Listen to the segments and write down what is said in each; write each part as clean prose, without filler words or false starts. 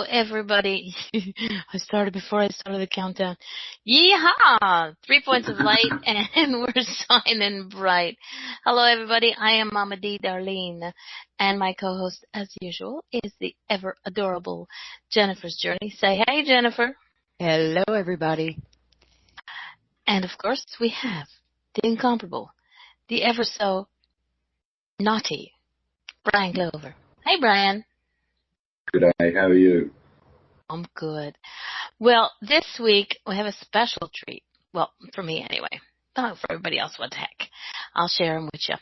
everybody. I started before I started the countdown. Yeehaw! 3 points of light, and we're shining bright. Hello, everybody. I am Mama D. Darlene, and my co-host, as usual, is the ever adorable Jennifer's Journey. Say hey, Jennifer. Hello, everybody. And, of course, we have the incomparable, the ever so naughty Brian-Clover. Hey, Brian. Good day. How are you? I'm good. Well, this week we have a special treat. Well, for me anyway. Oh, for everybody else, what the heck. I'll share them with you.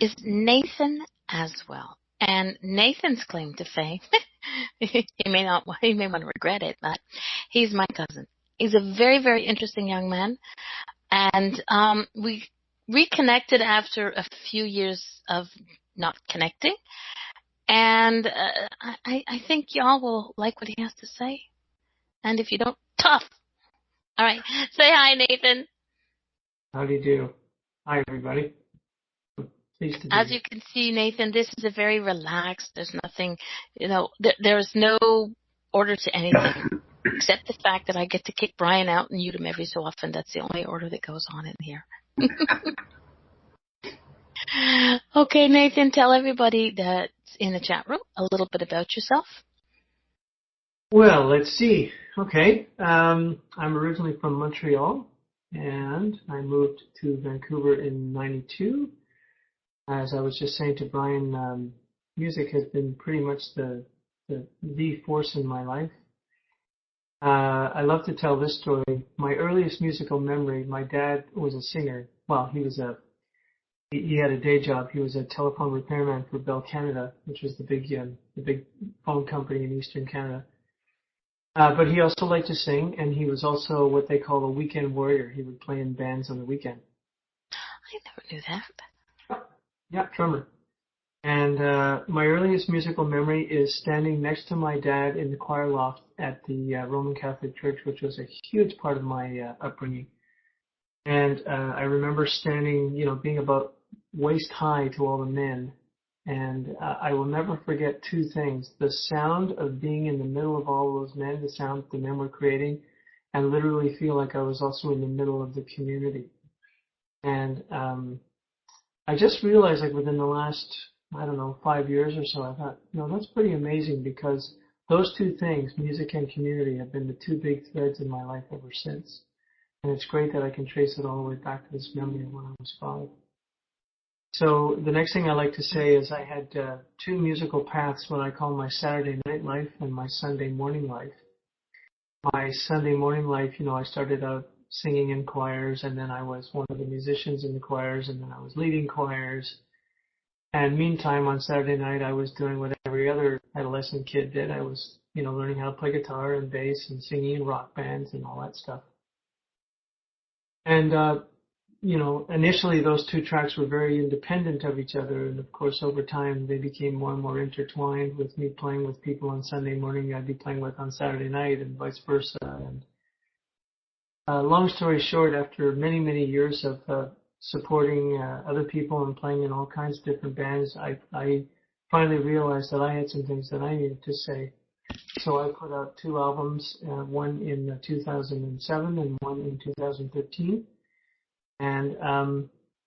Is Nathen Aswell. And Nathan's claim to fame, he may want to regret it, but he's my cousin. He's a very, very interesting young man. And we reconnected after a few years of not connecting. And I think y'all will like what he has to say. And if you don't, tough. All right. Say hi, Nathan. How do you do? Hi, everybody. Pleased to be As here. you can see, Nathan, this is a very relaxed. There's nothing, there's no order to anything except the fact that I get to kick Brian out and mute him every so often. That's the only order that goes on in here. Okay, Nathan, tell everybody that's in the chat room a little bit about yourself. Well, let's see. Okay. I'm originally from Montreal, and I moved to Vancouver in '92. As I was just saying to Brian, music has been pretty much the force in my life. I love to tell this story. My earliest musical memory, my dad was a singer. Well, he had a day job. He was a telephone repairman for Bell Canada, which was the big phone company in Eastern Canada. But he also liked to sing, and he was also what they call a weekend warrior. He would play in bands on the weekend. I never knew that. Yeah, drummer. And my earliest musical memory is standing next to my dad in the choir loft at the Roman Catholic Church, which was a huge part of my upbringing. And I remember standing, being about waist high to all the men. And I will never forget two things. The sound of being in the middle of all those men, the sound the men were creating, and literally feel like I was also in the middle of the community. And I just realized, like, within the last, 5 years or so, I thought, that's pretty amazing, because those two things, music and community, have been the two big threads in my life ever since. And it's great that I can trace it all the way back to this memory of when I was 5. So the next thing I like to say is I had two musical paths, what I call my Saturday night life and my Sunday morning life. My Sunday morning life, I started out singing in choirs, and then I was one of the musicians in the choirs, and then I was leading choirs. And meantime, on Saturday night, I was doing what every other adolescent kid did. I was, learning how to play guitar and bass and singing in rock bands and all that stuff. And, initially those two tracks were very independent of each other. And of course, over time, they became more and more intertwined, with me playing with people on Sunday morning I'd be playing with on Saturday night, and vice versa. And long story short, after many, many years of supporting other people and playing in all kinds of different bands, I finally realized that I had some things that I needed to say. So I put out 2 albums, one in 2007 and one in 2013. And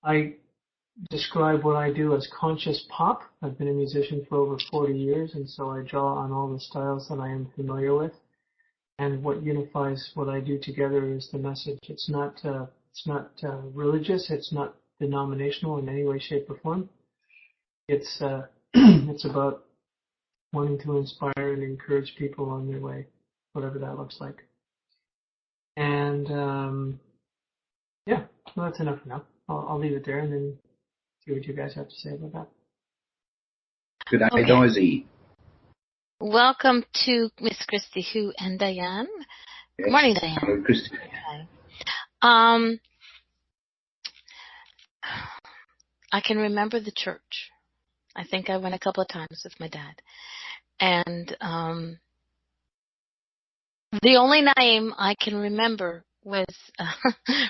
I describe what I do as conscious pop. I've been a musician for over 40 years, and so I draw on all the styles that I am familiar with. And what unifies what I do together is the message. It's not religious. It's not denominational in any way, shape, or form. It's it's about wanting to inspire and encourage people on their way, whatever that looks like. And yeah, well, that's enough for now. I'll leave it there and then see what you guys have to say about that. Good day, Okay. Daisy. Welcome to Miss Christy, Who, and Diane. Yes. Good morning, Diane. Hello, Christy. Okay. I can remember the church. I think I went a couple of times with my dad. And the only name I can remember was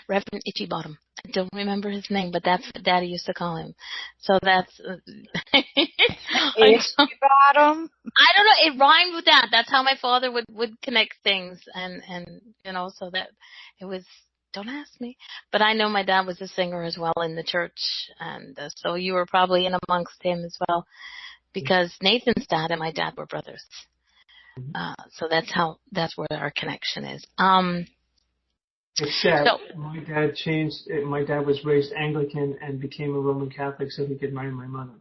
Reverend Itchy Bottom. I don't remember his name, but that's what Daddy used to call him. So that's, Issue bottom. I don't know. It rhymed with that. That's how my father would connect things, and so that it was. Don't ask me, but I know my dad was a singer as well in the church, and so you were probably in amongst him as well, because Nathan's dad and my dad were brothers. So that's where our connection is. It's sad. So, My dad changed. My dad was raised Anglican and became a Roman Catholic so he could marry my mother.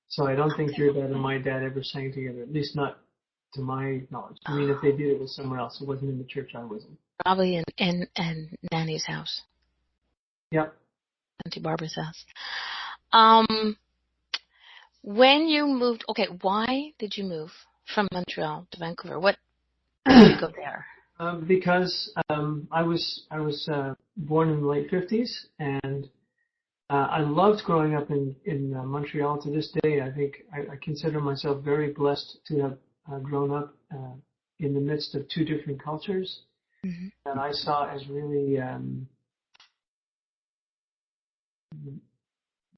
So I don't think your dad and my dad ever sang together, at least not to my knowledge. I mean, if they did, it was somewhere else. It wasn't in the church I was in. probably in Nanny's house. Yep. Auntie Barbara's house. When you moved, okay, why did you move from Montreal to Vancouver? What did you go there? Because I was born in the late 50s, and I loved growing up in Montreal. To this day, I think I consider myself very blessed to have grown up in the midst of two different cultures that I saw as really.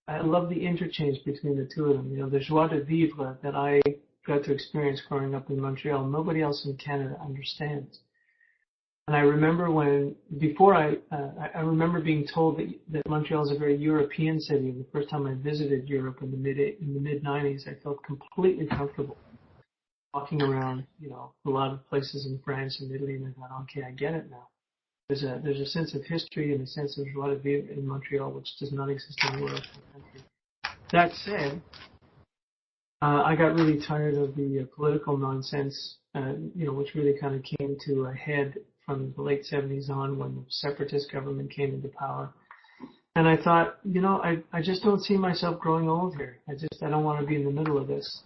I love the interchange between the two of them. You know, the joie de vivre that I got to experience growing up in Montreal, nobody else in Canada understands. And I remember I remember being told that Montreal is a very European city. And the first time I visited Europe in the mid 90s, I felt completely comfortable walking around, a lot of places in France and Italy, and I thought, okay, I get it now. There's a sense of history and a sense of joie de vivre in Montreal, which does not exist anywhere else in the country. That said, I got really tired of the political nonsense, which really kind of came to a head from the late 70s on when the separatist government came into power. And I thought, I just don't see myself growing old here. I don't want to be in the middle of this.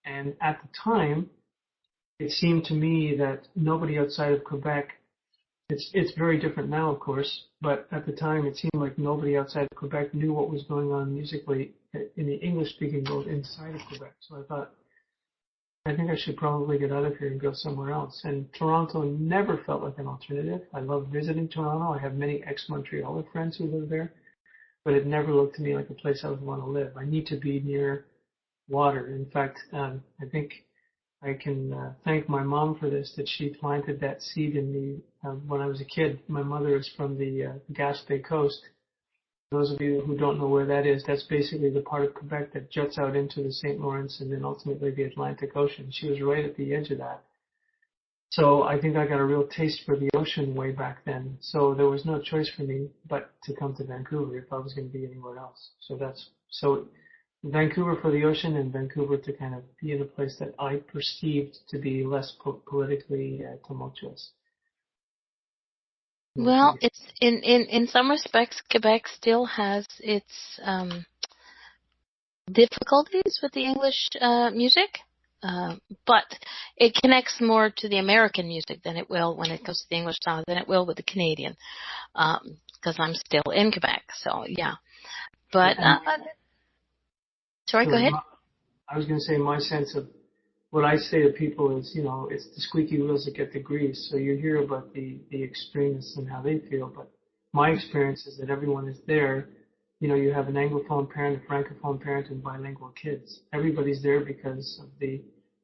And at the time, it seemed to me that nobody outside of Quebec, it's very different now, of course, but at the time it seemed like nobody outside of Quebec knew what was going on musically in the English-speaking world inside of Quebec. So I thought, I think I should probably get out of here and go somewhere else. And Toronto never felt like an alternative. I love visiting Toronto. I have many ex-Montrealer friends who live there, but it never looked to me like a place I would want to live. I need to be near water. In fact, I think I can thank my mom for this, that she planted that seed in me when I was a kid. My mother is from the Gaspé Coast. Those of you who don't know where that is, that's basically the part of Quebec that juts out into the St. Lawrence and then ultimately the Atlantic Ocean. She was right at the edge of that. So I think I got a real taste for the ocean way back then. So there was no choice for me but to come to Vancouver if I was going to be anywhere else. So Vancouver for the ocean, and Vancouver to kind of be in a place that I perceived to be less politically tumultuous. Well, it's in some respects, Quebec still has its difficulties with the English music, but it connects more to the American music than it will when it comes to the English style than it will with the Canadian, because I'm still in Quebec. So yeah, but sorry, go ahead. I was going to say my sense of what I say to people is, it's the squeaky wheels that get the grease. So you hear about the extremists and how they feel, but my experience is that everyone is there. You have an Anglophone parent, a Francophone parent, and bilingual kids. Everybody's there because of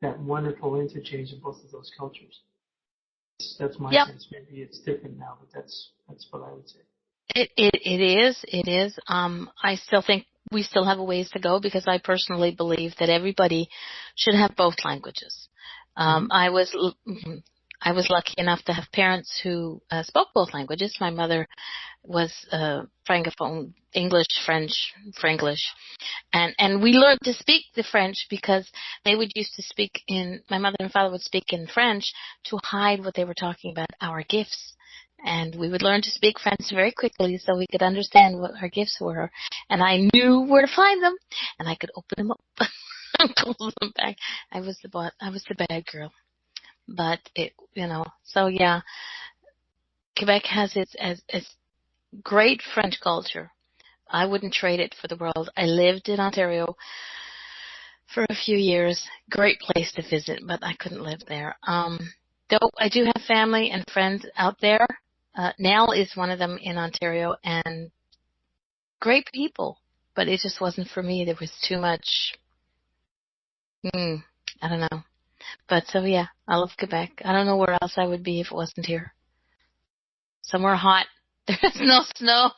that wonderful interchange of both of those cultures. That's my sense. Maybe it's different now, but that's what I would say. It is. I still think we still have a ways to go because I personally believe that everybody should have both languages. I was lucky enough to have parents who spoke both languages. My mother was Francophone, English, French, Franglish. And we learned to speak the French because they would used to speak my mother and father would speak in French to hide what they were talking about, our gifts. And we would learn to speak French very quickly so we could understand what our gifts were. And I knew where to find them, and I could open them up and close them back. I was the bad girl. But so yeah, Quebec has its great French culture. I wouldn't trade it for the world. I lived in Ontario for a few years. Great place to visit, but I couldn't live there. Though I do have family and friends out there. Nell is one of them in Ontario, and great people, but it just wasn't for me. There was too much, I don't know. But so yeah, I love Quebec. I don't know where else I would be if it wasn't here. Somewhere hot. There's no snow.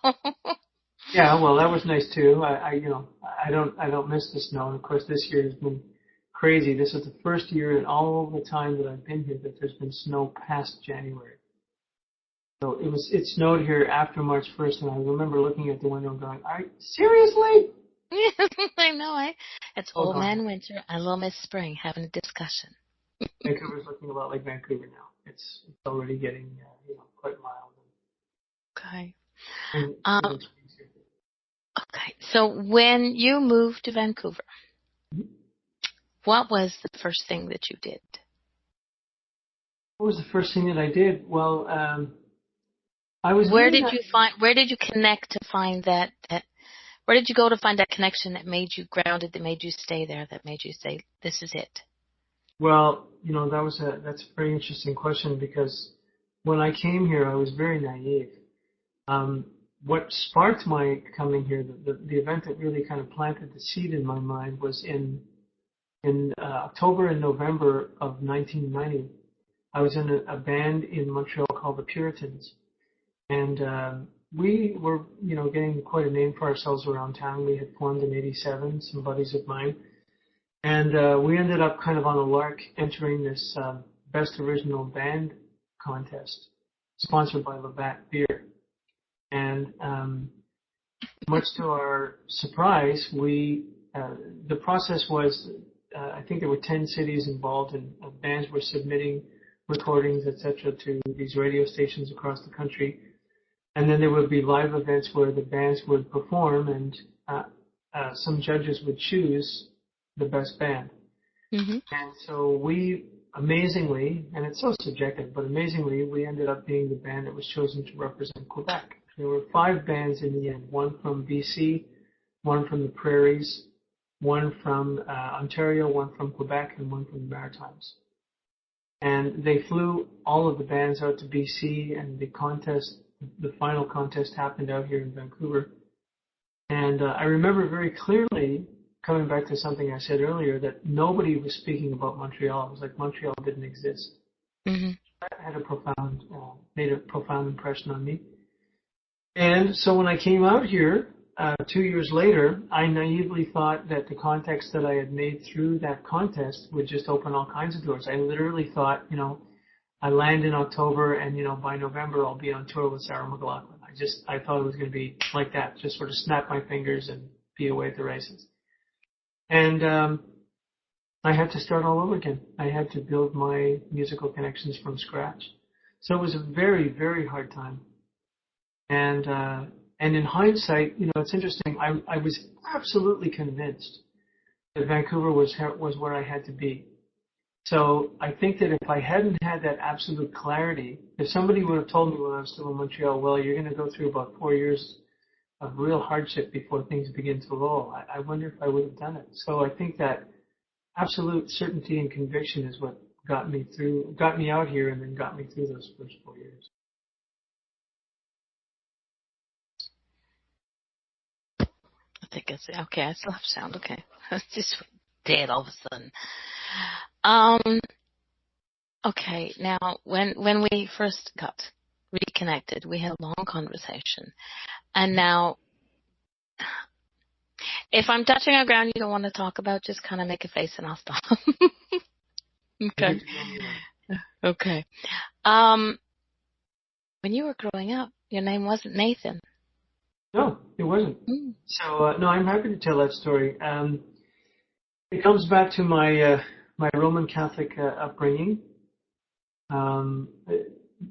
Yeah, well, that was nice too. I don't miss the snow. And of course, this year has been crazy. This is the first year in all the time that I've been here that there's been snow past January. So it snowed here after March 1st, and I remember looking at the window and going, seriously? I know, it's old God. man winter and little miss spring having a discussion. Vancouver's looking a lot like Vancouver now. It's already getting quite mild. Okay. And okay. So when you moved to Vancouver, what was the first thing that you did? What was the first thing that I did? Well, I was. Where did you connect to find that? Where did you go to find that connection that made you grounded, that made you stay there, that made you say, "This is it"? Well, that's a very interesting question, because when I came here, I was very naive. What sparked my coming here, the event that really kind of planted the seed in my mind, was in October and November of 1990. I was in a band in Montreal called the Puritans, and we were, getting quite a name for ourselves around town. We had formed in '87, some buddies of mine, and we ended up kind of on a lark entering this Best Original Band contest sponsored by Labatt Beer. And much to our surprise, the process was, I think there were 10 cities involved, and bands were submitting recordings, etc., to these radio stations across the country. And then there would be live events where the bands would perform, and some judges would choose the best band. Mm-hmm. And so we, amazingly, and it's so subjective, but amazingly, we ended up being the band that was chosen to represent Quebec. There were 5 bands in the end, one from BC, one from the Prairies, one from Ontario, one from Quebec, and one from the Maritimes. And they flew all of the bands out to BC, and the final contest happened out here in Vancouver. And I remember very clearly, coming back to something I said earlier, that nobody was speaking about Montreal. It was like Montreal didn't exist. Mm-hmm. That had made a profound impression on me. And so when I came out here 2 years later, I naively thought that the contacts that I had made through that contest would just open all kinds of doors. I literally thought, I land in October, and by November I'll be on tour with Sarah McLachlan. I thought it was going to be like that, just sort of snap my fingers and be away at the races. And I had to start all over again. I had to build my musical connections from scratch. So it was a very, very hard time. And in hindsight, it's interesting. I was absolutely convinced that Vancouver was where I had to be. So I think that if I hadn't had that absolute clarity, if somebody would have told me when I was still in Montreal, well, you're going to go through about 4 years of real hardship before things begin to roll, I wonder if I would have done it. So I think that absolute certainty and conviction is what got me out here, and then got me through those first 4 years. I think it's okay. I still have sound. Okay, it's just dead all of a sudden. Okay. Now, when we first got reconnected, we had a long conversation, and now, if I'm touching on ground you don't want to talk about, just kind of make a face and I'll stop. Okay. Okay. When you were growing up, your name wasn't Nathan. No, it wasn't. So, no, I'm happy to tell that story. It comes back to my Roman Catholic upbringing.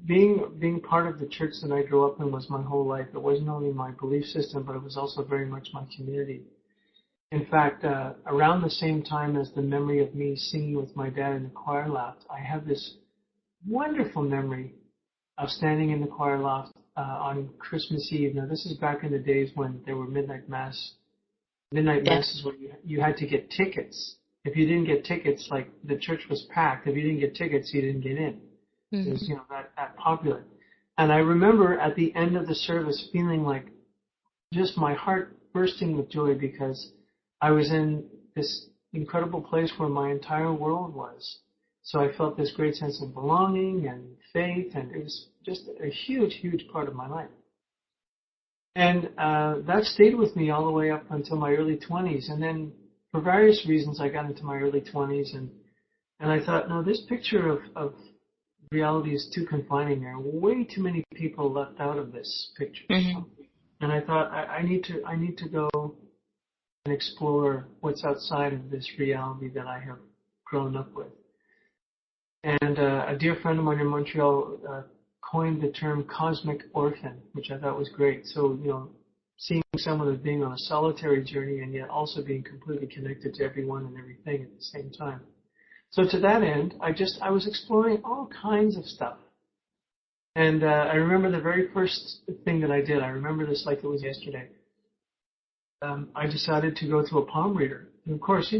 Being part of the church that I grew up in was my whole life. It wasn't only my belief system, but it was also very much my community. In fact, around the same time as the memory of me singing with my dad in the choir loft, I have this wonderful memory of standing in the choir loft on Christmas Eve. Now, this is back in the days when there were midnight mass. Midnight mass is when you had to get tickets. If you didn't get tickets, like the church was packed. If you didn't get tickets, you didn't get in. It was, that popular. And I remember at the end of the service feeling like just my heart bursting with joy because I was in this incredible place where my entire world was. So I felt this great sense of belonging and faith, and it was just a huge, huge part of my life. And that stayed with me all the way up until my early 20s. And then for various reasons, I got into my early 20s, and I thought, no, this picture of reality is too confining. There are way too many people left out of this picture. Mm-hmm. And I thought, I need to go and explore what's outside of this reality that I have grown up with. And a dear friend of mine in Montreal coined the term cosmic orphan, which I thought was great. So, seeing someone as being on a solitary journey and yet also being completely connected to everyone and everything at the same time. So to that end, I was exploring all kinds of stuff. And I remember the very first thing that I did, I remember this like it was yesterday. I decided to go to a palm reader. And of course,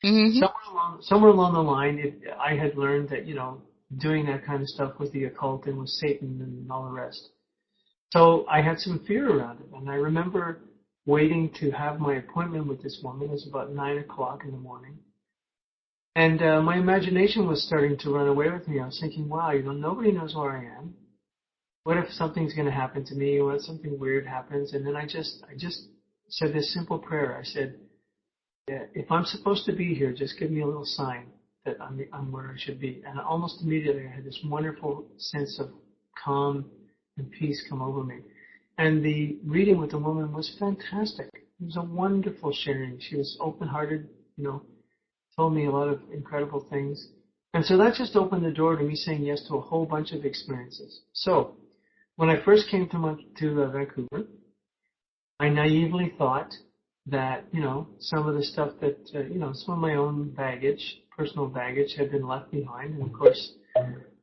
Mm-hmm. somewhere along the line, I had learned that, doing that kind of stuff was the occult and was Satan and all the rest. So I had some fear around it. And I remember waiting to have my appointment with this woman. It was about 9 o'clock in the morning. And my imagination was starting to run away with me. I was thinking, wow, nobody knows where I am. What if something's going to happen to me? What if something weird happens? And then I just said this simple prayer. I said, if I'm supposed to be here, just give me a little sign that I'm where I should be. And almost immediately I had this wonderful sense of calm and peace come over me. And the reading with the woman was fantastic. It was a wonderful sharing. She was open-hearted, told me a lot of incredible things. And so that just opened the door to me saying yes to a whole bunch of experiences. So when I first came to Vancouver, I naively thought that, some of the stuff that, some of my own baggage, personal baggage had been left behind. And of course,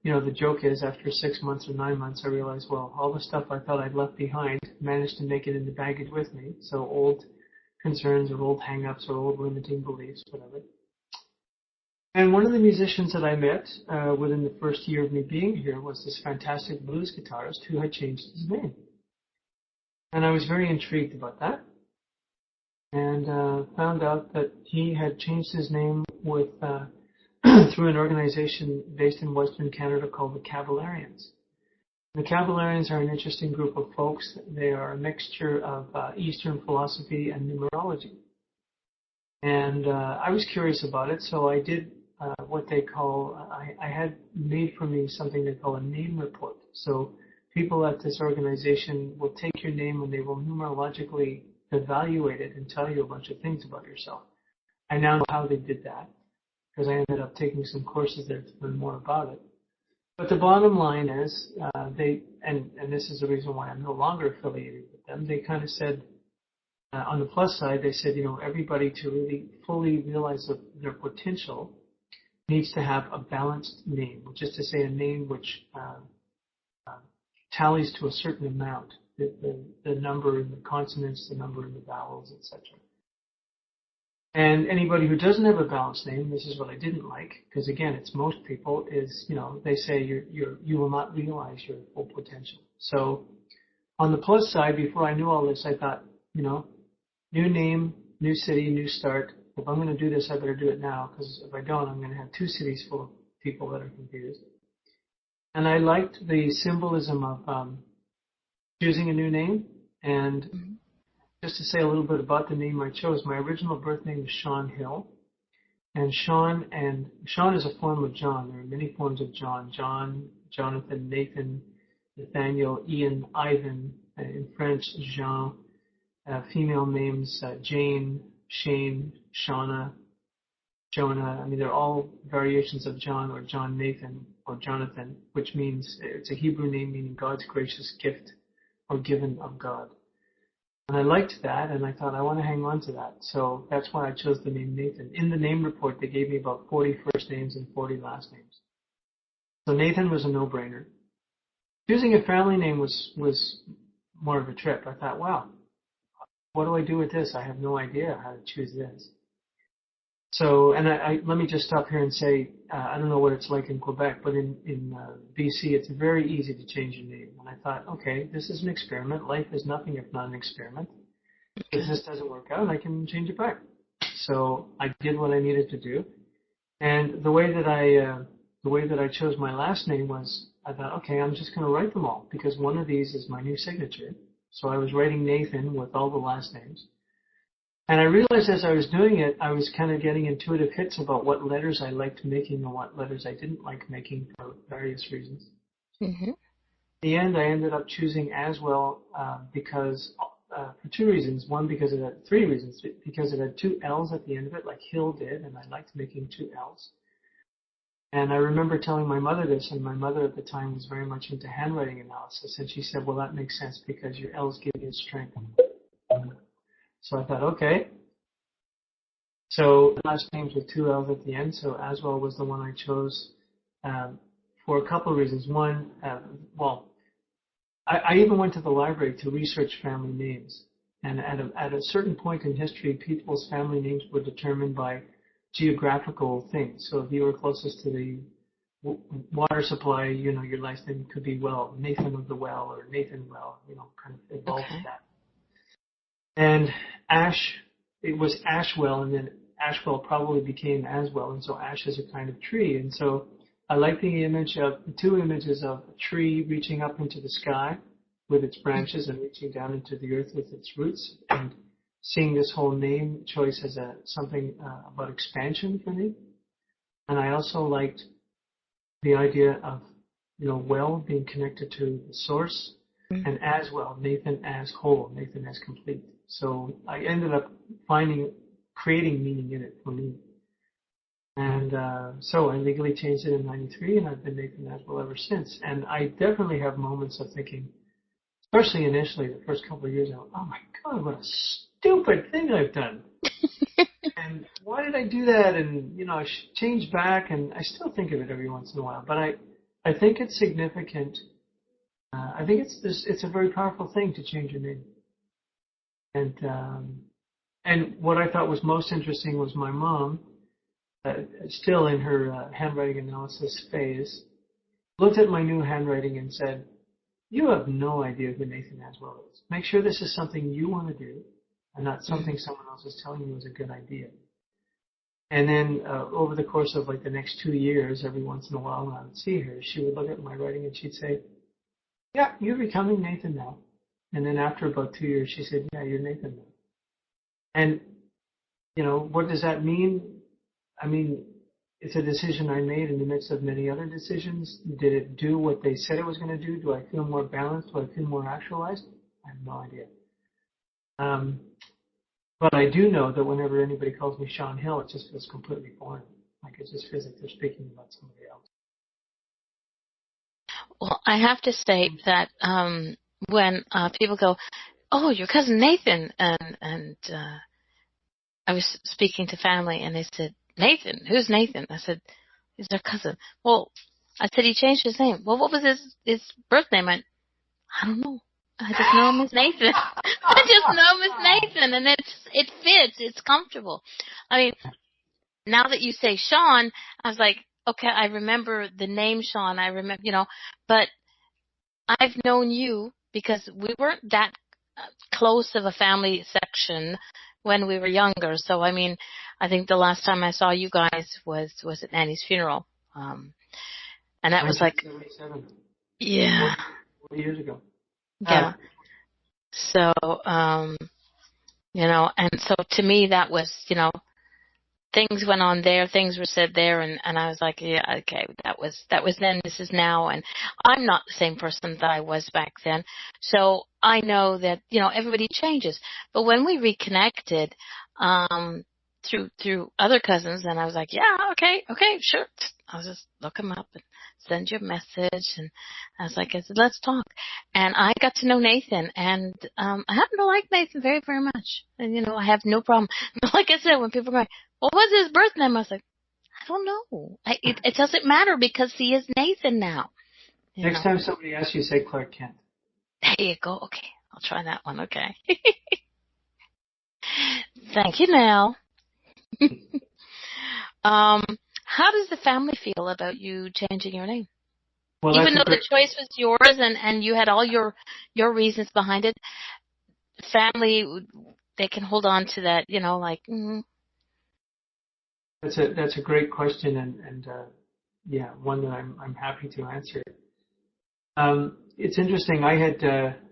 the joke is after 6 months or 9 months, I realized, well, all the stuff I thought I'd left behind managed to make it into baggage with me. So old concerns or old hang-ups or old limiting beliefs, whatever. And one of the musicians that I met within the first year of me being here was this fantastic blues guitarist who had changed his name. And I was very intrigued about that and found out that he had changed his name with through an organization based in Western Canada called the Cavallarians. The Cavallarians are an interesting group of folks. They are a mixture of Eastern philosophy and numerology. And I was curious about it, so I did what they call, I had made for me something they call a name report. So people at this organization will take your name and they will numerologically evaluate it and tell you a bunch of things about yourself. I now know how they did that because I ended up taking some courses there to learn more about it. But the bottom line is, and this is the reason why I'm no longer affiliated with them, they kind of said, on the plus side, they said, everybody to really fully realize their potential needs to have a balanced name, which is to say a name which tallies to a certain amount, the number in the consonants, the number in the vowels, etc. And anybody who doesn't have a balanced name, this is what I didn't like, because again, it's most people, is, they say you will not realize your full potential. So on the plus side, before I knew all this, I thought, new name, new city, new start. If I'm going to do this, I better do it now, because if I don't, I'm going to have 2 cities full of people that are confused. And I liked the symbolism of choosing a new name. And just to say a little bit about the name I chose, my original birth name is Sean Hill. And Sean is a form of John. There are many forms of John. John, Jonathan, Nathan, Nathaniel, Ian, Ivan, in French, Jean. Female names, Jane, Shane, Shauna, Jonah. I mean, they're all variations of John or John Nathan or Jonathan, which means it's a Hebrew name meaning God's gracious gift or given of God. And I liked that, and I thought I want to hang on to that. So that's why I chose the name Nathan. In the name report, they gave me about 40 first names and 40 last names. So Nathan was a no-brainer. Choosing a family name was more of a trip. I thought, wow, what do I do with this? I have no idea how to choose this. So, and let me just stop here and say, I don't know what it's like in Quebec, but in BC, it's very easy to change your name. And I thought, okay, this is an experiment. Life is nothing if not an experiment. If this doesn't work out, I can change it back. So I did what I needed to do. And the way that I chose my last name was, I thought, okay, I'm just going to write them all because one of these is my new signature. So I was writing Nathan with all the last names. And I realized as I was doing it, I was kind of getting intuitive hits about what letters I liked making and what letters I didn't like making for various reasons. Mm-hmm. In the end, I ended up choosing Aswell because for two reasons. One, because it had three reasons. Because it had two L's at the end of it, like Hill did, and I liked making two L's. And I remember telling my mother this, and my mother at the time was very much into handwriting analysis, and she said, well, that makes sense because your L's give you strength. So I thought, okay. So the last names with two L's at the end, so Aswell was the one I chose for a couple of reasons. One, I even went to the library to research family names. And at a certain point in history, people's family names were determined by geographical things. So if you were closest to the water supply, your last name could be Nathan of the Well or Nathan Well, kind of evolved with that. And it was Ashwell, and then Ashwell probably became Aswell, and so ash is a kind of tree. And so I like the two images of a tree reaching up into the sky with its branches and reaching down into the earth with its roots, and seeing this whole name choice as something about expansion for me. And I also liked the idea of, well being connected to the source, and as well, Nathan as whole, Nathan as complete. So I ended up creating meaning in it for me. And so I legally changed it in '93, and I've been Nathan Aswell ever since. And I definitely have moments of thinking, especially initially, the first couple of years, I went, oh my God, what a stupid thing I've done. And why did I do that? And, I should change back, and I still think of it every once in a while. But I think it's significant. I think it's a very powerful thing to change your name. And what I thought was most interesting was my mom, still in her handwriting analysis phase, looked at my new handwriting and said, you have no idea who Nathan Aswell is. Make sure this is something you want to do and not something someone else is telling you is a good idea. And then over the course of the next 2 years, every once in a while when I would see her, she would look at my writing and she'd say, yeah, you're becoming Nathan now. And then after about 2 years, she said, yeah, you're Nathan now. And, what does that mean? I mean, it's a decision I made in the midst of many other decisions. Did it do what they said it was going to do? Do I feel more balanced? Do I feel more actualized? I have no idea. But I do know that whenever anybody calls me Sean Hill, it just feels completely foreign. It just feels like they're speaking about somebody else. Well, I have to say that when people go, oh, your cousin Nathan, and I was speaking to family, and they said, Nathan? Who's Nathan? I said, he's their cousin. Well, I said, he changed his name. Well, what was his birth name? I don't know. I just know him as Nathan. I just know him as Nathan, and it fits. It's comfortable. I mean, now that you say Sean, I was like, okay, I remember the name Sean. I remember, but I've known you because we weren't that close of a family section when we were younger. So, I mean, I think the last time I saw you guys was at Nanny's funeral. And that was like, yeah. 40 years ago. Yeah. So, and so to me that was, things went on there, things were said there, and I was like, yeah, okay, that was then, this is now, and I'm not the same person that I was back then. So I know that, everybody changes. But when we reconnected, through other cousins, and I was like, yeah, okay, sure. I'll just look them up and send you a message. And I said, let's talk. And I got to know Nathan, and I happen to like Nathan very, very much. And, I have no problem. Like I said, when people are going, well, what's his birth name? I was like, I don't know. It doesn't matter because he is Nathan now. Next time somebody asks you, say Clark Kent. There you go. Okay. I'll try that one. Okay. Thank you, Nell. How does the family feel about you changing your name? Well, even though the choice was yours and you had all your reasons behind it, family, they can hold on to that, like. That's a great question, and yeah, one that I'm happy to answer. It's interesting. I had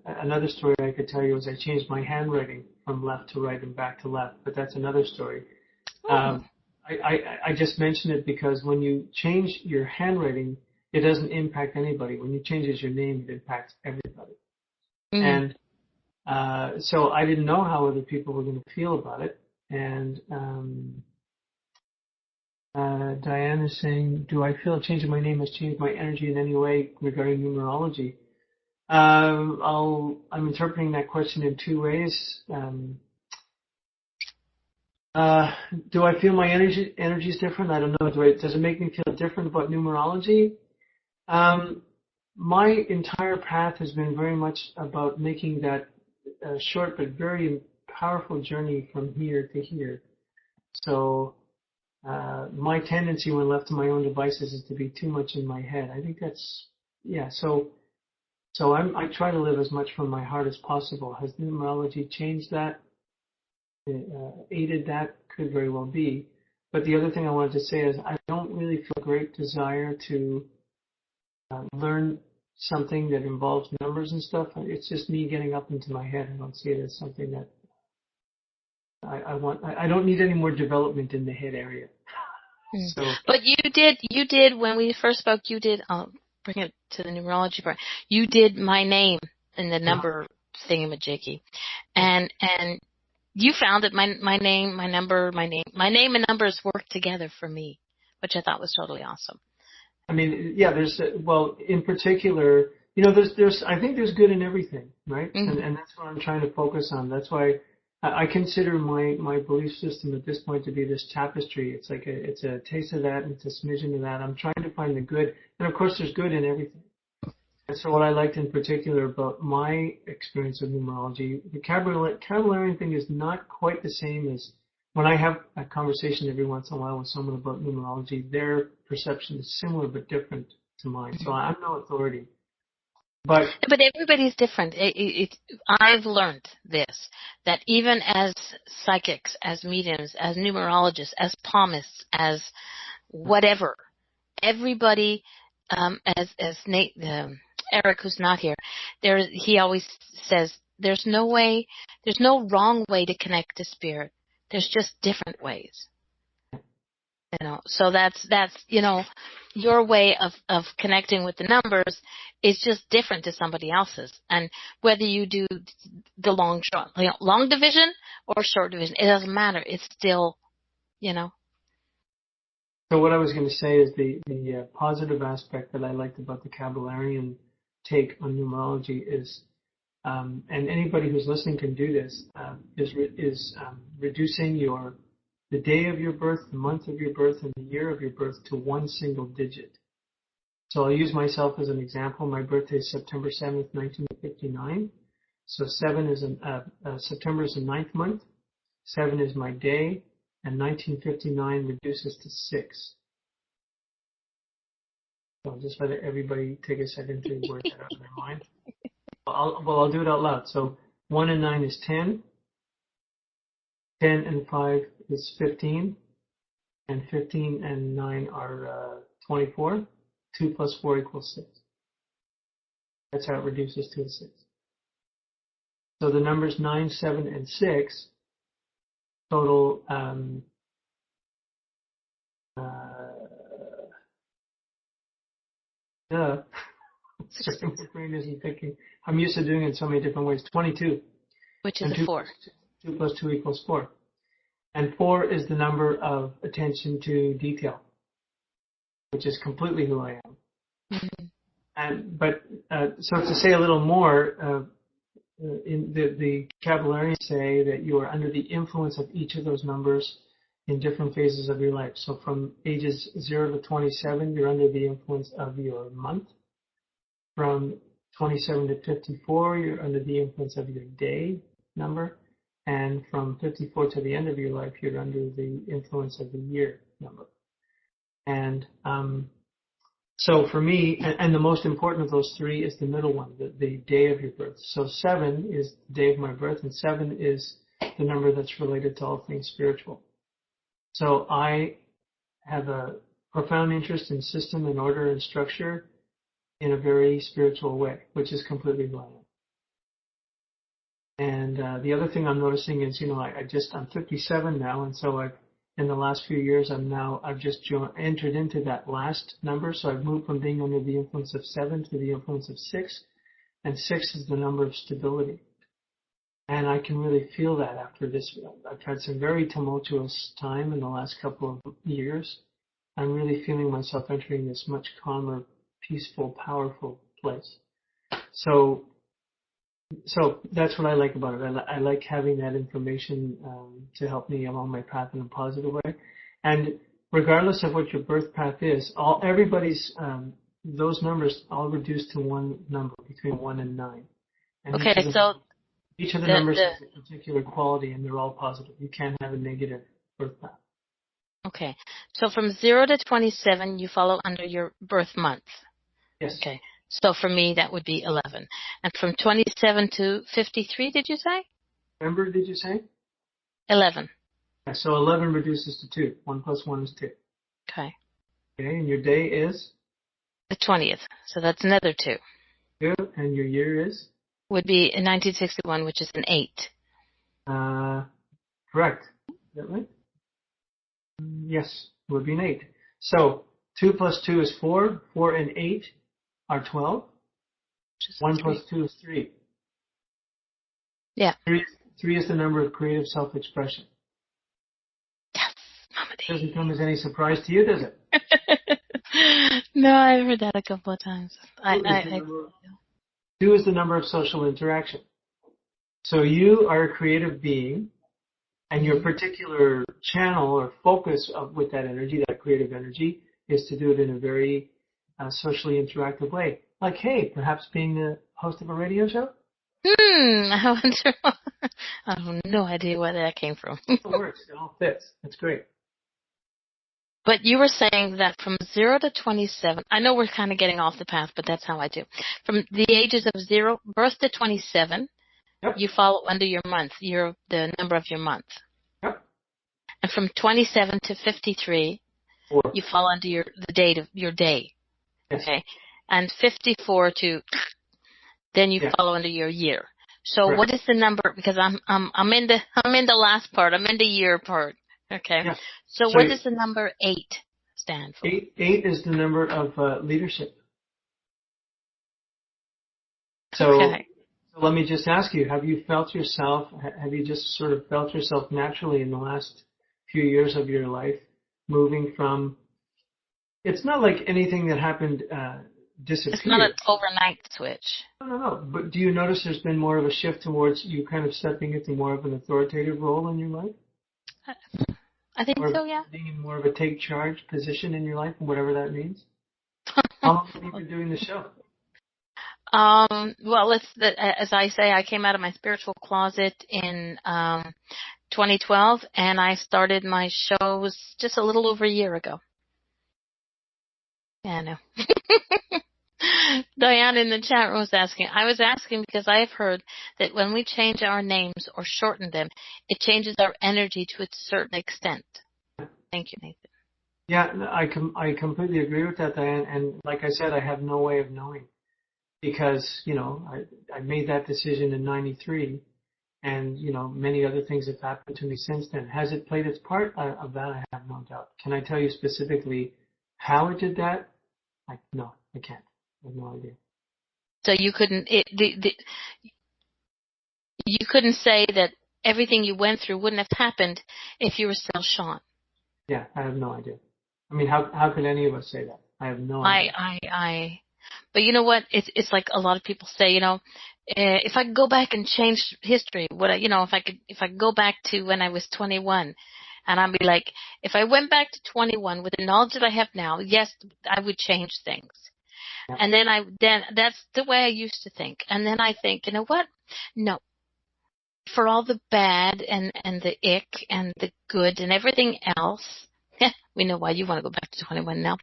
another story I could tell you is I changed my handwriting from left to right and back to left, but that's another story. I just mentioned it because when you change your handwriting, it doesn't impact anybody. When you change your name, it impacts everybody. And so I didn't know how other people were going to feel about it. And Diane is saying, do I feel changing my name has changed my energy in any way regarding numerology? I'm interpreting that question in two ways. Do I feel my energy is different? I don't know. Does it make me feel different about numerology? My entire path has been very much about making that short but very powerful journey from here to here. So my tendency when left to my own devices is to be too much in my head. I think that's, yeah. So I try to live as much from my heart as possible. Has numerology changed that? Aided that? Could very well be. But the other thing I wanted to say is I don't really feel a great desire to learn something that involves numbers and stuff. It's just me getting up into my head. I don't see it as something that I want. I don't need any more development in the head area. So, but you did when we first spoke. You did. I'll bring it to the numerology part. You did my name and the number thingamajiggy, and you found that my name and numbers work together for me, which I thought was totally awesome. I mean, yeah, in particular, I think there's good in everything, right? Mm-hmm. And that's what I'm trying to focus on. That's why I consider my belief system at this point to be this tapestry. It's like it's a taste of that and it's a smidgen of that. I'm trying to find the good. And of course, there's good in everything. And so what I liked in particular about my experience of numerology, the Caballerian thing is not quite the same as when I have a conversation every once in a while with someone about numerology. Their perception is similar but different to mine. So I'm no authority. But everybody's different. I've learned this, that even as psychics, as mediums, as numerologists, as palmists, as whatever, everybody, as Nate, Eric, who's not here, he always says there's no wrong way to connect to spirit. There's just different ways. So that's your way of connecting with the numbers is just different to somebody else's. And whether you do the long division or short division, it doesn't matter. It's still, So what I was going to say is the positive aspect that I liked about the Caballerian take on numerology is, and anybody who's listening can do this, is reducing the day of your birth, the month of your birth, and the year of your birth to one single digit. So I'll use myself as an example. My birthday is September 7th, 1959. So September is the ninth month. 7 is my day, and 1959 reduces to 6. So I'll just let everybody take a second to work that out in their mind. I'll do it out loud. So 1 and 9 is 10. 10 and 5 is 15. And 15 and 9 are 24. 2 plus 4 equals 6. That's how it reduces to a 6. So the numbers 9, 7, and 6 total it's just my brain isn't thinking. I'm used to doing it in so many different ways. 22. Which is a 4. 2 plus 2 equals 4. And 4 is the number of attention to detail, which is completely who I am. Mm-hmm. So to say a little more, in the Caballerians say that you are under the influence of each of those numbers in different phases of your life. So from ages 0 to 27, you're under the influence of your month. From 27 to 54, you're under the influence of your day number. And from 54 to the end of your life, you're under the influence of the year number. And so for me, and the most important of those three is the middle one, the day of your birth. So 7 is the day of my birth, and 7 is the number that's related to all things spiritual. So I have a profound interest in system and order and structure in a very spiritual way, which is completely who I am. And the other thing I'm noticing is, I'm 57 now, and so in the last few years, I've just entered into that last number. So I've moved from being under the influence of 7 to the influence of 6, and 6 is the number of stability. And I can really feel that after this. I've had some very tumultuous time in the last couple of years. I'm really feeling myself entering this much calmer, peaceful, powerful place. So that's what I like about it. I like having that information to help me along my path in a positive way. And regardless of what your birth path is, everybody's those numbers all reduce to one number between 1 and 9. And Okay, so each of the numbers has a particular quality, and they're all positive. You can't have a negative birth path. Okay, so from 0 to 27, you follow under your birth month. Yes. Okay. So for me, that would be 11. And from 27 to 53, did you say? Remember, did you say? 11. Yeah, so 11 reduces to 2. 1 plus 1 is 2. Okay. Okay, and your day is? The 20th. So that's another 2. 2, and your year is? Would be in 1961, which is an 8. Correct. Is that right? Yes, it would be an 8. So 2 plus 2 is 4. 4 and 8 are 12. 1 plus 2 is 3. Yeah. 3 is the number of creative self-expression. Yes, Mama D. Doesn't come as any surprise to you, does it? No, I've heard that a couple of times. 2 is the number of social interaction. So you are a creative being, and your particular channel or focus with that energy, that creative energy, is to do it in a very socially interactive way. Like, hey, perhaps being the host of a radio show? I wonder. I have no idea where that came from. It works. It all fits. That's great. But you were saying that from 0 to 27, I know we're kind of getting off the path, but that's how I do. From the ages of 0, birth to 27, Yep. you follow under your month, the number of your month. Yep. And from 27 to 53, 4. you fall under the date of your day. Yes. Okay. And 54 to, then you follow under your year. So Correct. what is the number? Because I'm in the last part. I'm in the year part. Okay. Yeah. So what does the number 8 stand for? 8 is the number of leadership. So, okay. So let me just ask you, have you just sort of felt yourself naturally in the last few years of your life moving from, it's not like anything that happened disappeared. It's not an overnight switch. No. But do you notice there's been more of a shift towards you kind of stepping into more of an authoritative role in your life? I think so, yeah. Being in more of a take charge position in your life, and whatever that means? How long have you been doing the show? Well, as I say, I came out of my spiritual closet in 2012, and I started my shows just a little over a year ago. Yeah, I know. Diane in the chat room was asking. I was asking because I've heard that when we change our names or shorten them, it changes our energy to a certain extent. Thank you, Nathan. Yeah, I completely agree with that, Diane. And like I said, I have no way of knowing because, I made that decision in 93 and, many other things have happened to me since then. Has it played its part? Of that, I have no doubt. Can I tell you specifically how it did that? No, I can't. I have no idea. So you couldn't you couldn't say that everything you went through wouldn't have happened if you were still Sean. Yeah, I have no idea. I mean, how could any of us say that? I have no idea. But you know what? It's like a lot of people say, if I could go back and change history, if I could go back to when I was 21, and I'd be like, if I went back to 21 with the knowledge that I have now, yes, I would change things. Yeah. And then that's the way I used to think. And then I think, you know what? No. For all the bad and the ick and the good and everything else, We know why you want to go back to 21 now.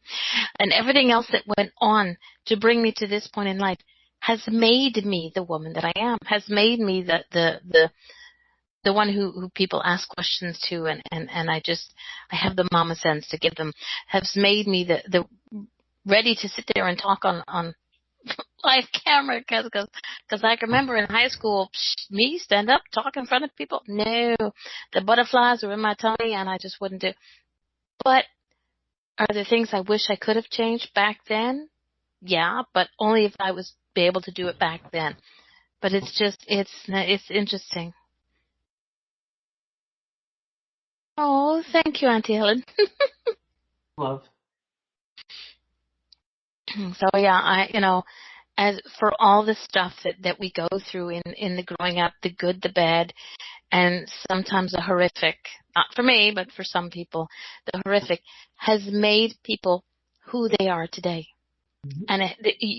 And everything else that went on to bring me to this point in life has made me the woman that I am, has made me the one who people ask questions to, and I have the mama sense to give them, has made me the ready to sit there and talk on live camera, because I can remember in high school, me stand up, talk in front of people. No, the butterflies were in my tummy, and I just wouldn't do. But are there things I wish I could have changed back then? Yeah, but only if I was be able to do it back then. But it's just it's interesting. Oh, thank you, Auntie Helen. Love. So yeah, as for all the stuff that we go through in the growing up, the good, the bad, and sometimes the horrific, not for me, but for some people, the horrific has made people who they are today. Mm-hmm. And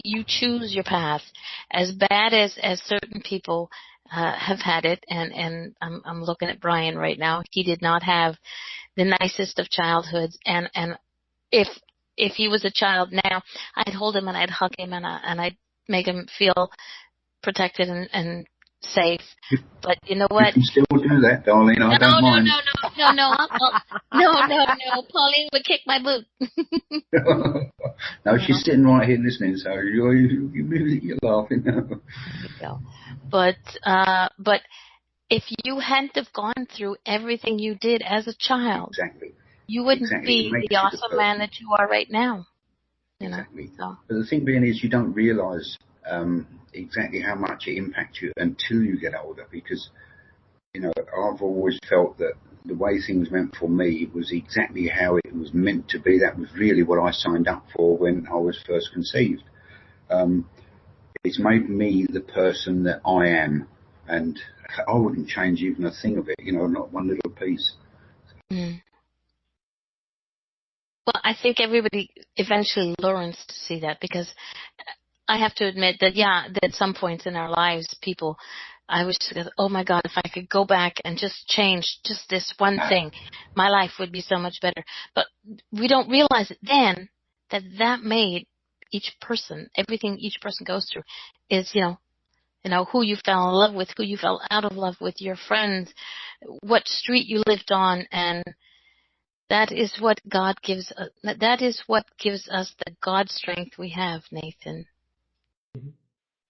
you choose your path. As bad as certain people have had it, and I'm looking at Brian right now. He did not have the nicest of childhoods, and if he was a child now, I'd hold him and I'd hug him and I'd make him feel protected and safe. But you know what? You can still do that, darling. I don't mind. No. Pauline would kick my boot. No, she's sitting right here listening, so you're laughing. But if you hadn't have gone through everything you did as a child, exactly, you wouldn't be the awesome man that you are right now. Exactly. So. But the thing being is, you don't realise exactly how much it impacts you until you get older, because I've always felt that the way things went for me was exactly how it was meant to be. That was really what I signed up for when I was first conceived. It's made me the person that I am, and I wouldn't change even a thing of it, not one little piece. Mm. Well, I think everybody eventually learns to see that, because I have to admit that, that at some points in our lives, I was just, oh my God, if I could go back and just change just this one thing, my life would be so much better. But we don't realize it then that made each person, everything each person goes through is, who you fell in love with, who you fell out of love with, your friends, what street you lived on, and that is what God gives us. That is what gives us the God strength we have, Nathan.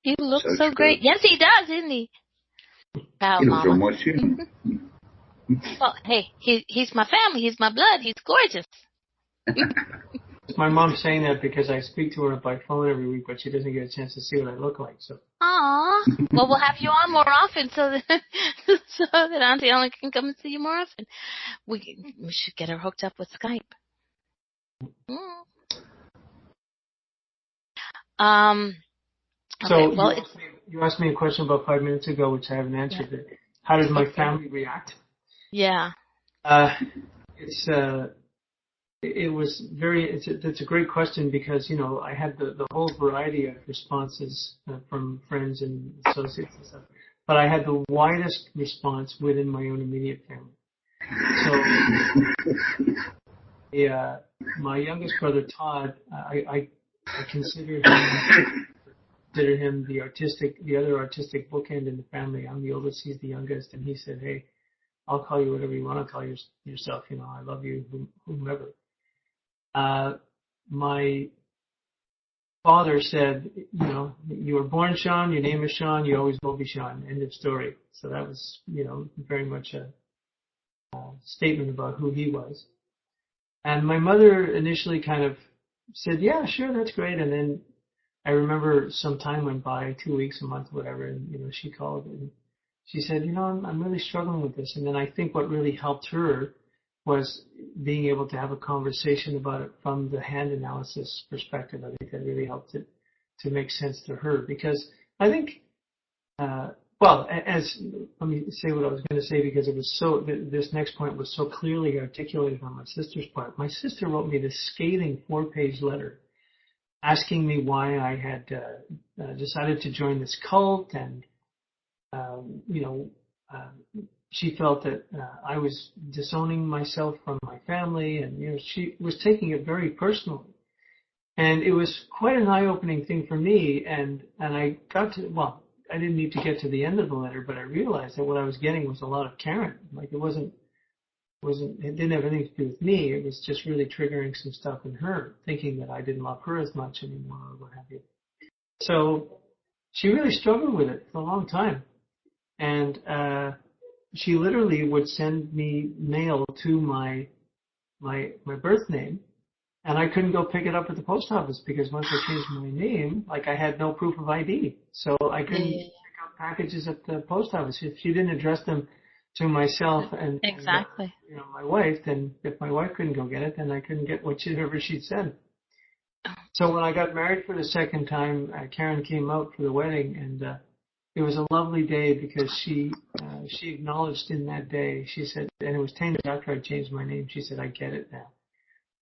You look so great. Yes, he does, isn't he? Proud mama. Well, hey, he's my family. He's my blood. He's gorgeous. My mom's saying that because I speak to her by phone every week, but she doesn't get a chance to see what I look like. So. Aw. Well, we'll have you on more often so that Auntie Ellen can come and see you more often. We should get her hooked up with Skype. So okay, you asked me a question about 5 minutes ago, which I haven't answered. Yeah. How did my family react? Yeah. It's a great question, because I had the whole variety of responses from friends and associates and stuff, but I had the widest response within my own immediate family. So my youngest brother Todd, I consider him the other artistic bookend in the family. I'm the oldest, he's the youngest, and he said, "Hey, I'll call you whatever you want to call yourself. I love you, whomever." My father said, "You were born Sean, your name is Sean, you always will be Sean." End of story. So that was, very much a statement about who he was. And my mother initially kind of said, "Yeah, sure, that's great." And then I remember some time went by, 2 weeks, a month, whatever, and she called and she said, I'm really struggling with this. And then I think what really helped her was being able to have a conversation about it from the hand analysis perspective. I think that really helped it to make sense to her, because I think, let me say what I was going to say, because it was this next point was so clearly articulated on my sister's part. My sister wrote me this scathing 4-page letter asking me why I had decided to join this cult, and she felt that I was disowning myself from my family, and she was taking it very personally. And it was quite an eye-opening thing for me. And I got to, well, I didn't need to get to the end of the letter, but I realized that what I was getting was a lot of Karen. Like it didn't have anything to do with me. It was just really triggering some stuff in her, thinking that I didn't love her as much anymore or what have you. So she really struggled with it for a long time. And she literally would send me mail to my birth name, and I couldn't go pick it up at the post office because once I changed my name, like I had no proof of ID, so I couldn't pick up packages at the post office. If she didn't address them to myself and exactly, my wife, then if my wife couldn't go get it, then I couldn't get whatever she'd said. So when I got married for the second time, Karen came out for the wedding, and it was a lovely day because she acknowledged in that day, she said, and it was 10 years after I changed my name, she said, I get it now.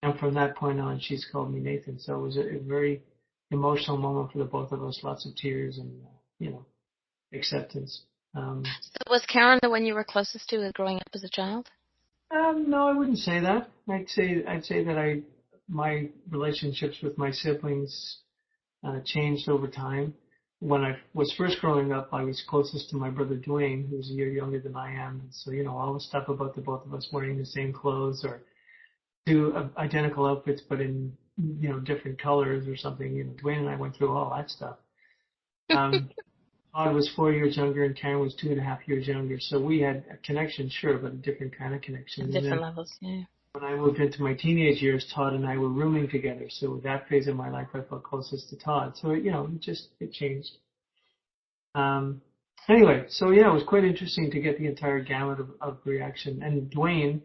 And from that point on, she's called me Nathan. So it was a very emotional moment for the both of us, lots of tears and, acceptance. So was Karen the one you were closest to growing up as a child? No, I wouldn't say that. I'd say that my relationships with my siblings changed over time. When I was first growing up, I was closest to my brother Dwayne, who's a year younger than I am. And so, all the stuff about the both of us wearing the same clothes or do identical outfits but in, different colors or something. Dwayne and I went through all that stuff. Todd was 4 years younger and Karen was 2.5 years younger. So we had a connection, sure, but a different kind of connection. Different levels, yeah. When I moved into my teenage years, Todd and I were rooming together. So with that phase of my life, I felt closest to Todd. So, it changed. Anyway, so yeah, it was quite interesting to get the entire gamut of reaction. And Dwayne,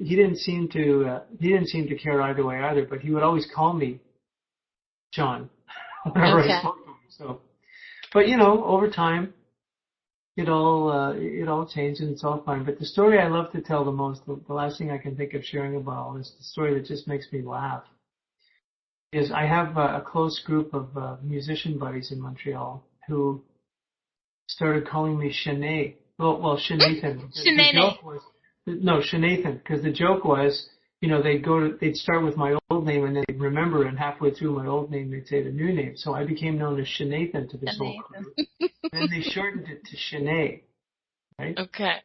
he didn't seem to care either way either, but he would always call me John whenever I spoke to him. So, but over time, it all changed and it's all fine. But the story I love to tell the most, the last thing I can think of sharing about all this, the story that just makes me laugh, is I have a close group of musician buddies in Montreal who started calling me Shanae. Well, Shanathan. The joke was, no, Shanathan, because the joke was, they'd start with my old name and then they'd remember, and halfway through my old name they'd say the new name. So I became known as Shanathan to this whole crew. Then they shortened it to Shanae, right? Okay.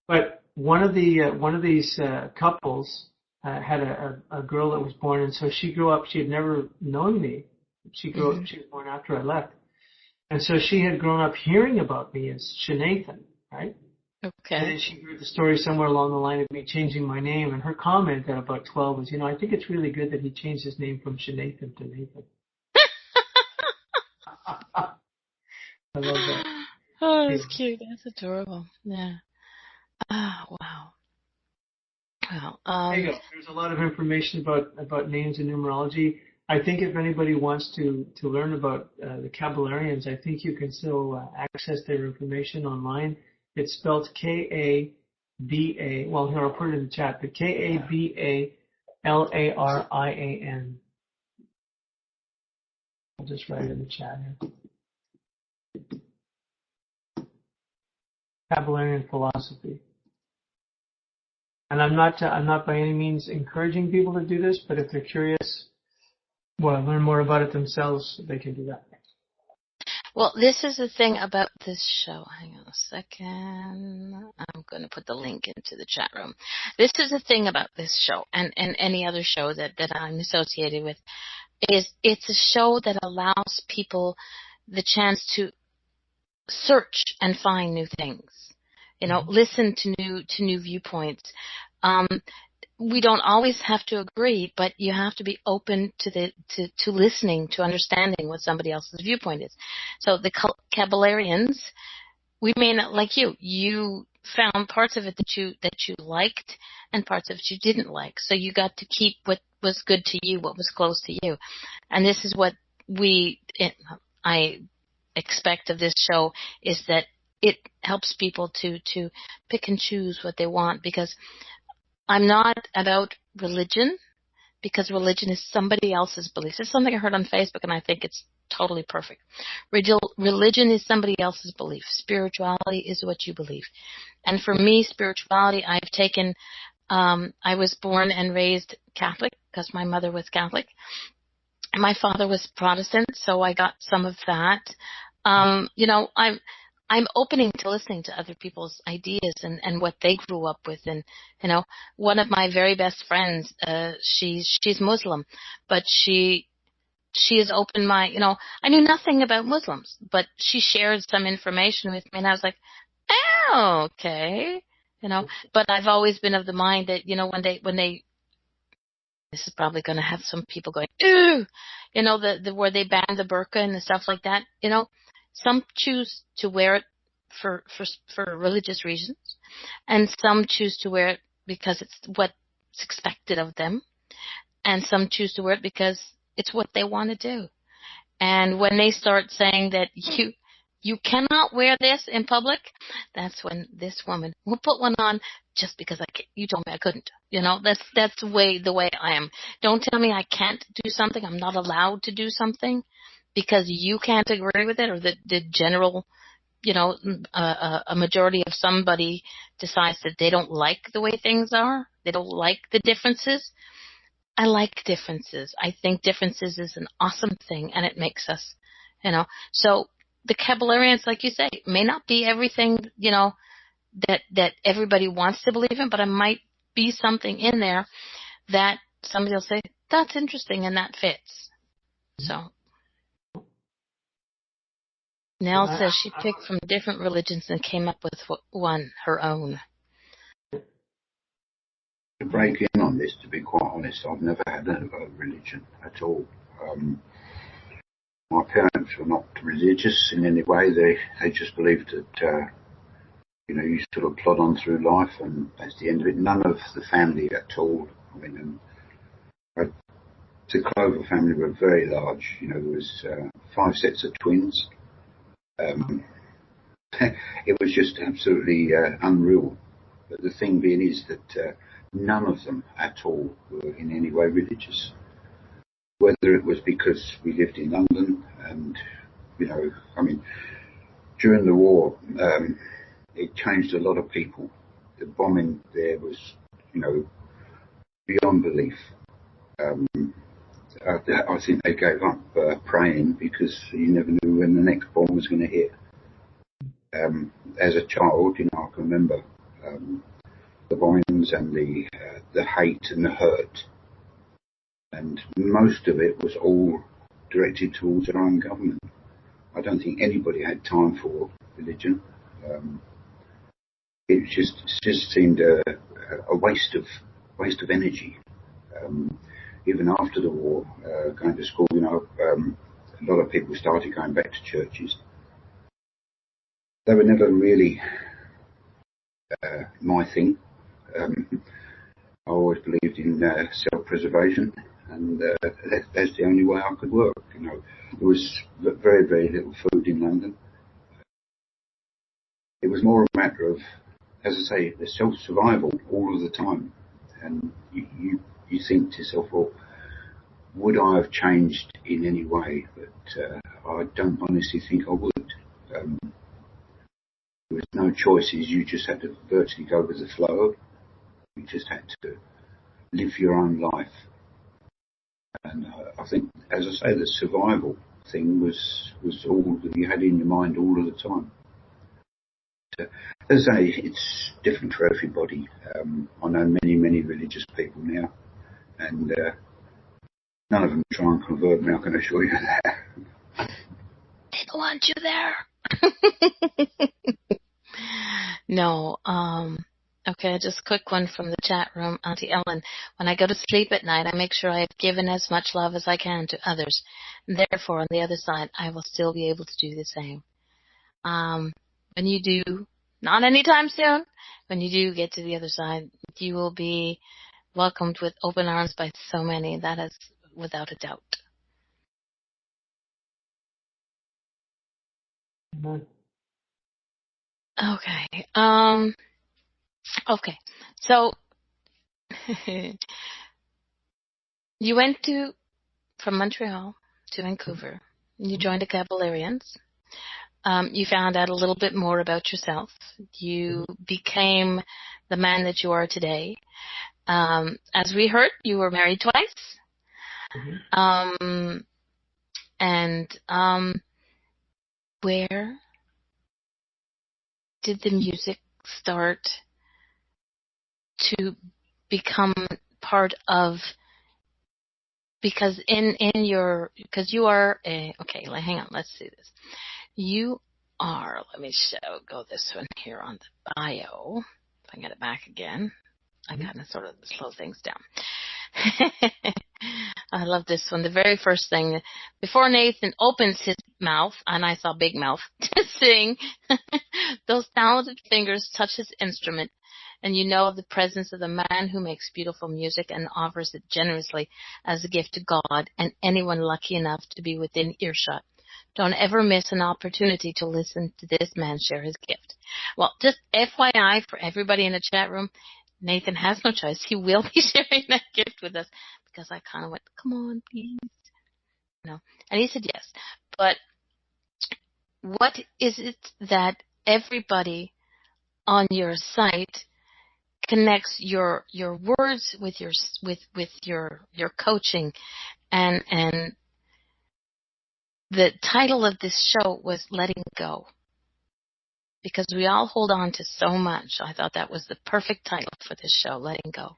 But one of these couples had a girl that was born, and so she grew up. She had never known me. She grew up. She was born after I left, and so she had grown up hearing about me as Shanathan, right? Okay. And then she heard the story somewhere along the line of me changing my name, and her comment at about 12 was, I think it's really good that he changed his name from Shanathan to Nathan. I love that. Oh, that's cute. That's adorable. Yeah. Oh, wow. Well, there you go. There's a lot of information about names and numerology. I think if anybody wants to learn about the Kabbalarians, I think you can still access their information online. It's spelled K-A-B-A. Well, here, I'll put it in the chat, but K-A-B-A-L-A-R-I-A-N. I'll just write it in the chat here. Kabbalarian philosophy. And I'm not by any means encouraging people to do this, but if they're curious, learn more about it themselves, they can do that. Well, this is the thing about this show. Hang on a second. I'm going to put the link into the chat room. This is the thing about this show and any other show that I'm associated with, is it's a show that allows people the chance to search and find new things. Listen to new viewpoints. We don't always have to agree, but you have to be open to listening, to understanding what somebody else's viewpoint is. So the Kabbalarians, we may not like you. You found parts of it that you liked and parts of it you didn't like. So you got to keep what was good to you, what was close to you. And this is what I expect of this show, is that it helps people to pick and choose what they want, because I'm not about religion, because religion is somebody else's beliefs. It's something I heard on Facebook, and I think it's totally perfect. Religion is somebody else's belief. Spirituality is what you believe. And for me, spirituality, I've taken, I was born and raised Catholic because my mother was Catholic. My father was Protestant, so I got some of that. I'm opening to listening to other people's ideas and what they grew up with. And, one of my very best friends, she's Muslim, but she is open minded. I knew nothing about Muslims, but she shared some information with me, and I was like, oh, okay. But I've always been of the mind that, when they this is probably going to have some people going, ooh, where they ban the burqa and the stuff like that. Some choose to wear it for religious reasons, and some choose to wear it because it's what's expected of them, and some choose to wear it because it's what they want to do. And when they start saying that you cannot wear this in public, that's when this woman will put one on just because you told me I couldn't. That's the way I am. Don't tell me I can't do something. I'm not allowed to do something because you can't agree with it, or the general, a majority of somebody decides that they don't like the way things are. They don't like the differences. I like differences. I think differences is an awesome thing, and it makes us, So the Kabbalarians, like you say, may not be everything, that everybody wants to believe in, but it might be something in there that somebody will say, that's interesting and that fits. So Nell says she picked from different religions and came up with one, her own. To break in on this, to be quite honest, I've never had a religion at all. My parents were not religious in any way. They just believed that you sort of plod on through life, and that's the end of it. None of the family at all. The Clover family were very large. There was 5 sets of twins. It was just absolutely unreal. But the thing being is that none of them at all were in any way religious. Whether it was because we lived in London and, during the war, it changed a lot of people. The bombing there was, beyond belief. I think they gave up praying because you never knew when the next bomb was going to hit. As a child, I can remember the bombings and the hate and the hurt, and most of it was all directed towards our own government. I don't think anybody had time for religion. It just seemed a waste of energy. Even after the war, going to school, a lot of people started going back to churches. They were never really my thing. I always believed in self-preservation, and that's the only way I could work. There was very, very little food in London. It was more a matter of, as I say, the self-survival all of the time. And you think to yourself, well, would I have changed in any way? But I don't honestly think I would. There was no choices. You just had to virtually go with the flow. You just had to live your own life. And I think, as I say, the survival thing was all that you had in your mind all of the time. As I say, it's different for everybody. I know many, many religious people now, and none of them try and convert me, I can assure you that. They don't want you there. No. Okay, just a quick one from the chat room. Auntie Ellen, when I go to sleep at night, I make sure I have given as much love as I can to others. Therefore, on the other side, I will still be able to do the same. When you do, not anytime soon, when you do get to the other side, you will be welcomed with open arms by so many. That is without a doubt. Amen. Okay. Okay. So You went from Montreal to Vancouver. You joined the Cavalierians. You found out a little bit more about yourself. You became the man that you are today. As we heard, you were married twice. Where did the music start to become part of? Because because you are hang on, let's see this. You are, let me go this one here on the bio. If I get it back again, I kind of sort of slow things down. I love this one. The very first thing, before Nathan opens his mouth, and I saw big mouth, to sing, those talented fingers touch his instrument, and you know of the presence of the man who makes beautiful music and offers it generously as a gift to God and anyone lucky enough to be within earshot. Don't ever miss an opportunity to listen to this man share his gift. Well, just FYI for everybody in the chat room, Nathan has no choice. He will be sharing that gift with us, because I kind of went, come on, please. And he said yes. But what is it that everybody on your site connects your words with your coaching, and the title of this show was Letting Go, because we all hold on to so much. I thought that was the perfect title for this show, Letting Go,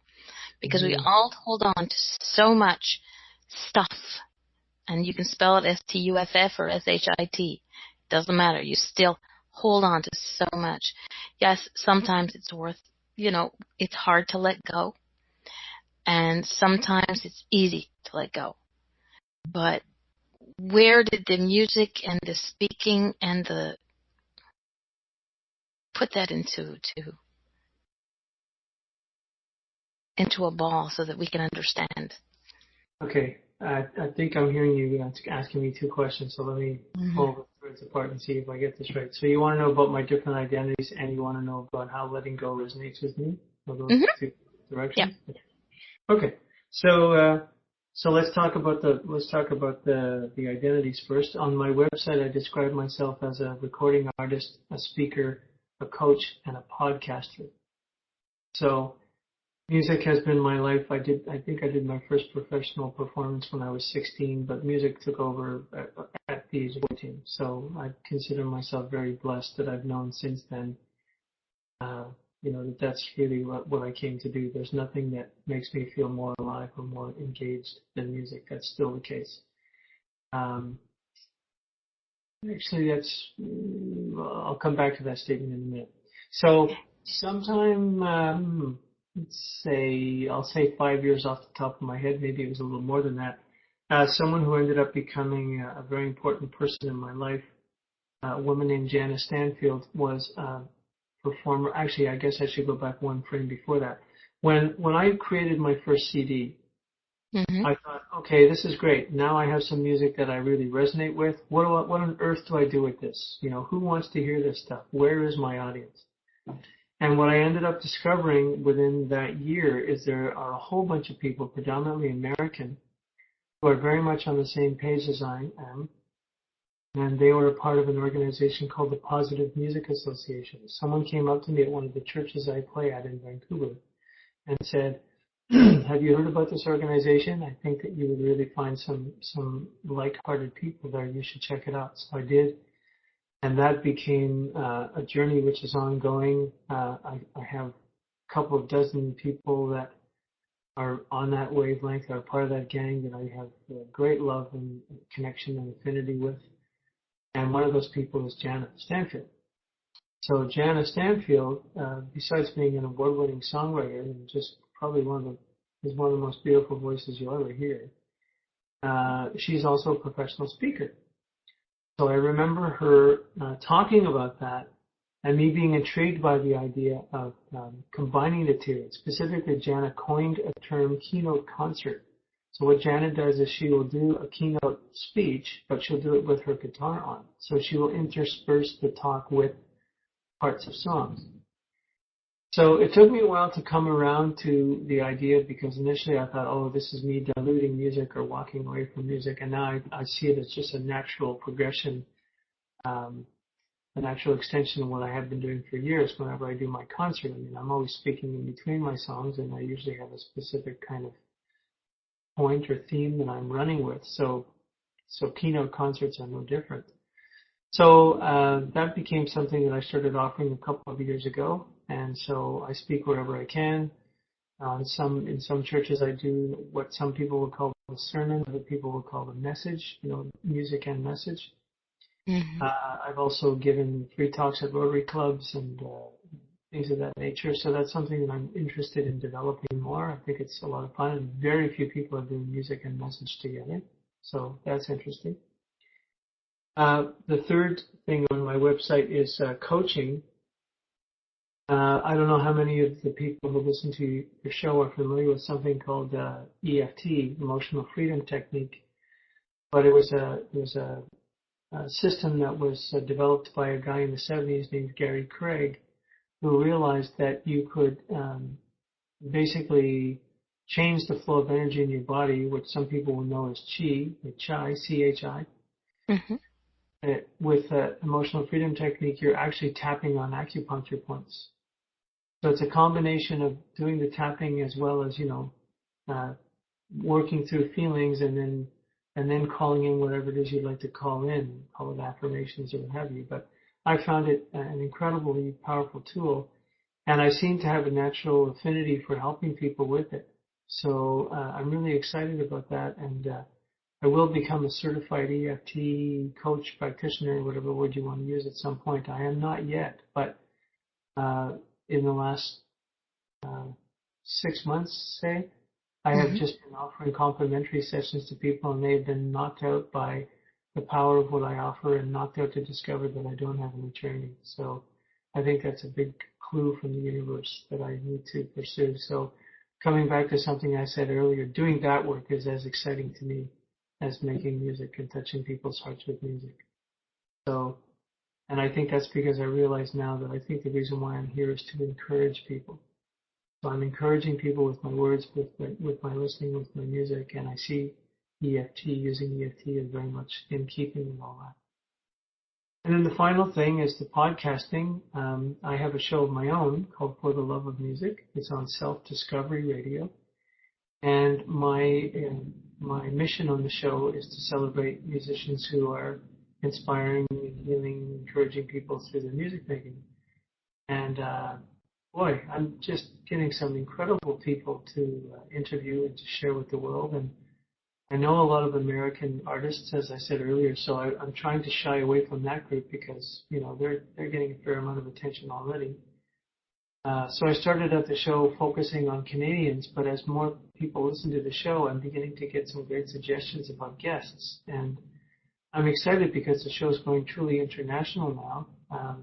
because we all hold on to so much stuff, and you can spell it STUFF or SHIT. Doesn't matter. You still hold on to so much. Yes, sometimes it's it's hard to let go, and sometimes it's easy to let go. But where did the music and the speaking and the put that into a ball so that we can understand? Okay, I think I'm hearing you asking me two questions, so let me pull the threads apart and see if I get this right. So you want to know about my different identities, and you want to know about how letting go resonates with me? Are those two directions? Yeah. Okay, so let's talk about the identities first. On my website, I describe myself as a recording artist, a speaker, a coach, and a podcaster. So music has been my life. I think I did my first professional performance when I was 16, but music took over at the age of 14. So I consider myself very blessed that I've known since then, that's really what I came to do. There's nothing that makes me feel more alive or more engaged than music. That's still the case. Actually, I'll come back to that statement in a minute. So sometime, I'll say 5 years off the top of my head, maybe it was a little more than that, someone who ended up becoming a very important person in my life, a woman named Janice Stanfield, was a performer. Actually, I guess I should go back one frame before that. When I created my first CD, I thought, okay, this is great. Now I have some music that I really resonate with. What on earth do I do with this? Who wants to hear this stuff? Where is my audience? And what I ended up discovering within that year is there are a whole bunch of people, predominantly American, who are very much on the same page as I am. And they were a part of an organization called the Positive Music Association. Someone came up to me at one of the churches I play at in Vancouver and said, have you heard about this organization? I think that you would really find some like-hearted people there. You should check it out. So I did. And that became a journey which is ongoing. I have a couple of dozen people that are on that wavelength, are part of that gang that I have great love and connection and affinity with. And one of those people is Jana Stanfield. So Jana Stanfield, besides being an award-winning songwriter and just probably one of the most beautiful voices you'll ever hear, she's also a professional speaker. So I remember her talking about that and me being intrigued by the idea of combining the two. Specifically, Jana coined a term, keynote concert. So what Jana does is she will do a keynote speech, but she'll do it with her guitar on. So she will intersperse the talk with parts of songs. So it took me a while to come around to the idea, because initially I thought, oh, this is me diluting music or walking away from music, and now I see it as just a natural progression, a natural extension of what I have been doing for years whenever I do my concert. I mean, I'm always speaking in between my songs, and I usually have a specific kind of point or theme that I'm running with. So keynote concerts are no different. So that became something that I started offering a couple of years ago, and so I speak wherever I can. In some churches I do what some people would call the sermon, other people would call the message, music and message. Mm-hmm. I've also given free talks at Rotary clubs and things of that nature. So that's something that I'm interested in developing more. I think it's a lot of fun, and very few people are doing music and message together. So that's interesting. The third thing on my website is coaching. I don't know how many of the people who listen to your show are familiar with something called EFT, Emotional Freedom Technique, but it was a system that was developed by a guy in the 70s named Gary Craig, who realized that you could basically change the flow of energy in your body, which some people will know as chi, C-H-I. Mm-hmm. With emotional freedom technique, you're actually tapping on acupuncture points. So it's a combination of doing the tapping as well as, working through feelings and then calling in whatever it is you'd like to call in, call it affirmations or what have you. But I found it an incredibly powerful tool, and I seem to have a natural affinity for helping people with it. So I'm really excited about that, and I will become a certified EFT coach, practitioner, whatever word you want to use at some point. I am not yet, but in the last 6 months, say, I have just been offering complimentary sessions to people, and they've been knocked out by the power of what I offer and knocked out to discover that I don't have any training. So I think that's a big clue from the universe that I need to pursue. So coming back to something I said earlier, doing that work is as exciting to me as making music and touching people's hearts with music. So, and I think that's because I realize now that I think the reason why I'm here is to encourage people. So I'm encouraging people with my words, with my listening, with my music, and I see using EFT is very much in keeping with all that. And then the final thing is the podcasting. I have a show of my own called For the Love of Music. It's on Self-Discovery Radio. And my mission on the show is to celebrate musicians who are inspiring, healing, encouraging people through their music making. And boy, I'm just getting some incredible people to interview and to share with the world. And I know a lot of American artists, as I said earlier, so I'm trying to shy away from that group because, they're getting a fair amount of attention already. So I started out the show focusing on Canadians, but as more people listen to the show, I'm beginning to get some great suggestions about guests. And I'm excited because the show is going truly international now.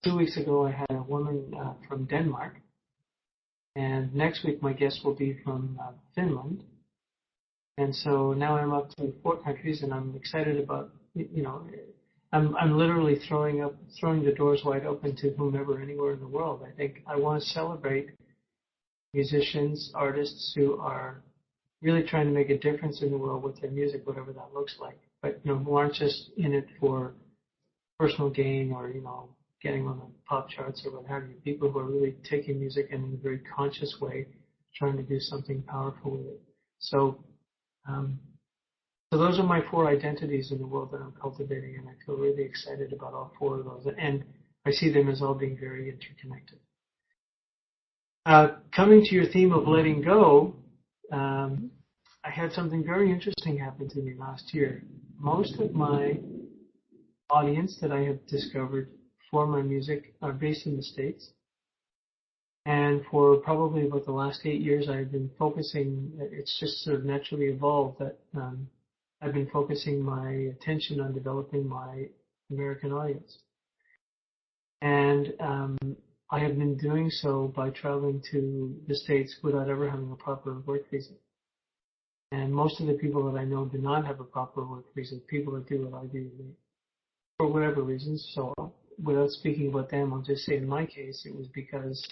2 weeks ago, I had a woman from Denmark, and next week my guest will be from Finland. And so now I'm up to 4 countries, and I'm excited about, I'm literally throwing the doors wide open to whomever, anywhere in the world. I think I want to celebrate musicians, artists who are really trying to make a difference in the world with their music, whatever that looks like. But, who aren't just in it for personal gain or, getting on the pop charts or what have you. People who are really taking music and in a very conscious way, trying to do something powerful with it. So those are my 4 identities in the world that I'm cultivating, and I feel really excited about all 4 of those. And I see them as all being very interconnected. Coming to your theme of letting go, I had something very interesting happen to me last year. Most of my audience that I have discovered for my music are based in the States. And for probably about the last 8 years, I've been focusing, it's just sort of naturally evolved that I've been focusing my attention on developing my American audience. And I have been doing so by traveling to the States without ever having a proper work visa. And most of the people that I know do not have a proper work visa, people that do what I do for whatever reasons. So without speaking about them, I'll just say in my case, it was because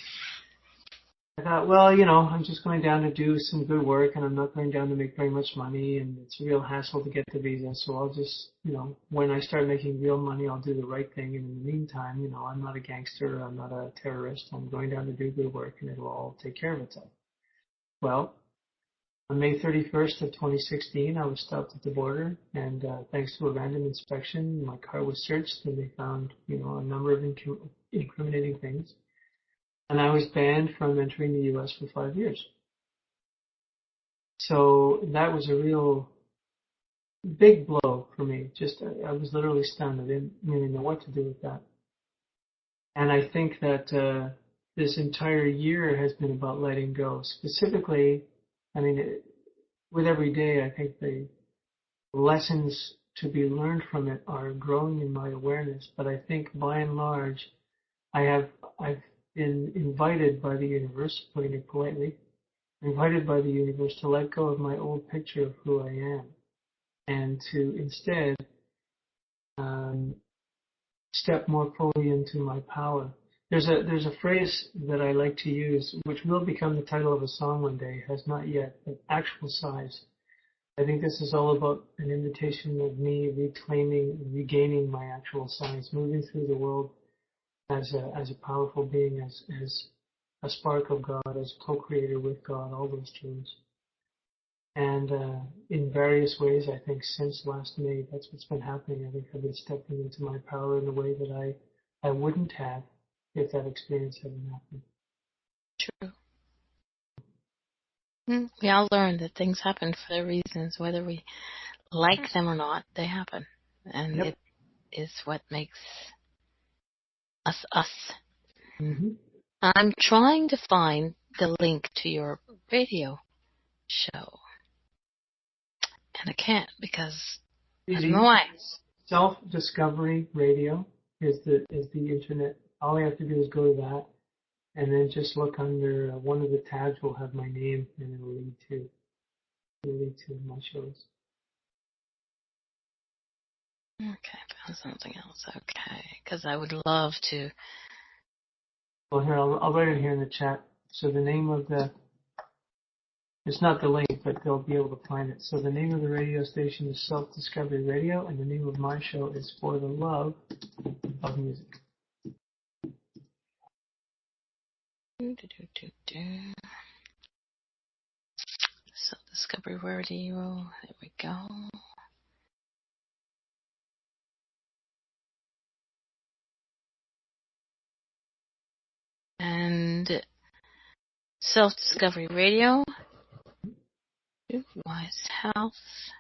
I thought, well, you know, I'm just going down to do some good work, and I'm not going down to make very much money, and it's a real hassle to get the visa. So I'll just, you know, when I start making real money, I'll do the right thing. And in the meantime, you know, I'm not a gangster, I'm not a terrorist. I'm going down to do good work, and it'll all take care of itself. Well, on May 31st of 2016, I was stopped at the border, and thanks to a random inspection, my car was searched, and they found, you know, a number of incriminating things. And I was banned from entering the U.S. for 5 years. So that was a real big blow for me. Just, I was literally stunned. I didn't really know what to do with that. And I think that this entire year has been about letting go. Specifically, I mean, with every day, I think the lessons to be learned from it are growing in my awareness. But I think by and large, I've been invited by the universe, putting it politely, invited by the universe to let go of my old picture of who I am and to instead step more fully into my power. There's a phrase that I like to use, which will become the title of a song one day, has not yet, but actual size. I think this is all about an invitation of me reclaiming, regaining my actual size, moving through the world as a powerful being, as a spark of God, as co-creator with God, all those terms. And in various ways, I think since last May, that's what's been happening. I think I've been stepping into my power in a way that I wouldn't have if that experience hadn't happened. True. We all learn that things happen for their reasons, whether we like them or not, they happen. And It is what makes us us. Mm-hmm. I'm trying to find the link to your radio show, and I can't because I don't know why. Self-discovery radio is the internet. All I have to do is go to that, and then just look under one of the tabs will have my name, and it'll lead to my shows. Okay, found something else. Okay, because I would love to. Well, here I'll write it here in the chat. So the name of it's not the link, but they'll be able to find it. So the name of the radio station is Self-Discovery Radio, and the name of my show is For the Love of Music. Self-Discovery Radio. There we go. And Self-Discovery Radio. Wise House.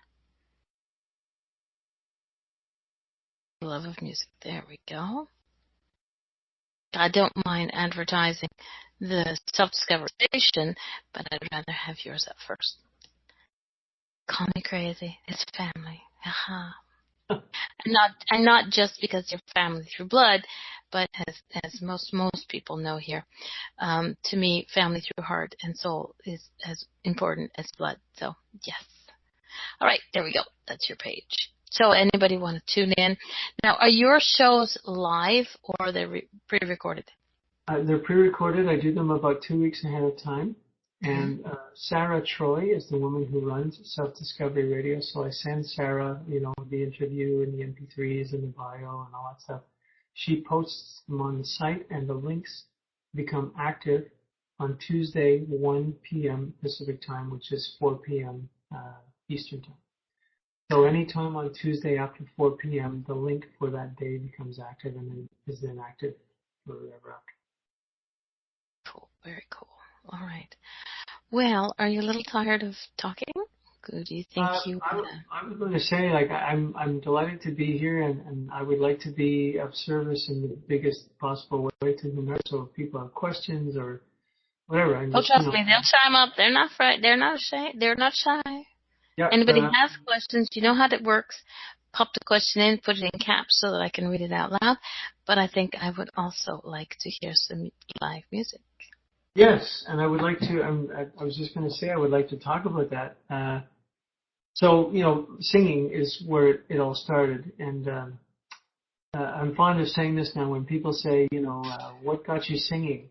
Love of Music. There we go. I don't mind advertising the Self-Discovery station, but I'd rather have yours up first. Call me crazy. It's family. Aha. And not just because you're family through blood, but as most people know here, to me, family through heart and soul is as important as blood. So yes. All right, there we go. That's your page. So anybody want to tune in? Now, are your shows live or are they pre-recorded? They're pre-recorded. I do them about 2 weeks ahead of time. And Sarah Troy is the woman who runs Self-Discovery Radio. So I send Sarah, you know, the interview and the MP3s and the bio and all that stuff. She posts them on the site, and the links become active on Tuesday, 1 p.m. Pacific time, which is 4 p.m. Eastern time. So anytime on Tuesday after 4 p.m., the link for that day becomes active and then is then active forever after. Cool. Very cool. All right. Well, are you a little tired of talking? Do you think you? I was going to say, like, I'm delighted to be here, and I would like to be of service in the biggest possible way to whomever. So if people have questions or whatever, trust me, they'll chime up. They're not frightened. They're not shy. They're not shy. Yeah, Anybody has questions, you know how that works. Pop the question in, put it in caps so that I can read it out loud. But I think I would also like to hear some live music. Yes, and I would like to. I was just going to say I would like to talk about that. So, you know, singing is where it all started, and I'm fond of saying this now when people say, what got you singing?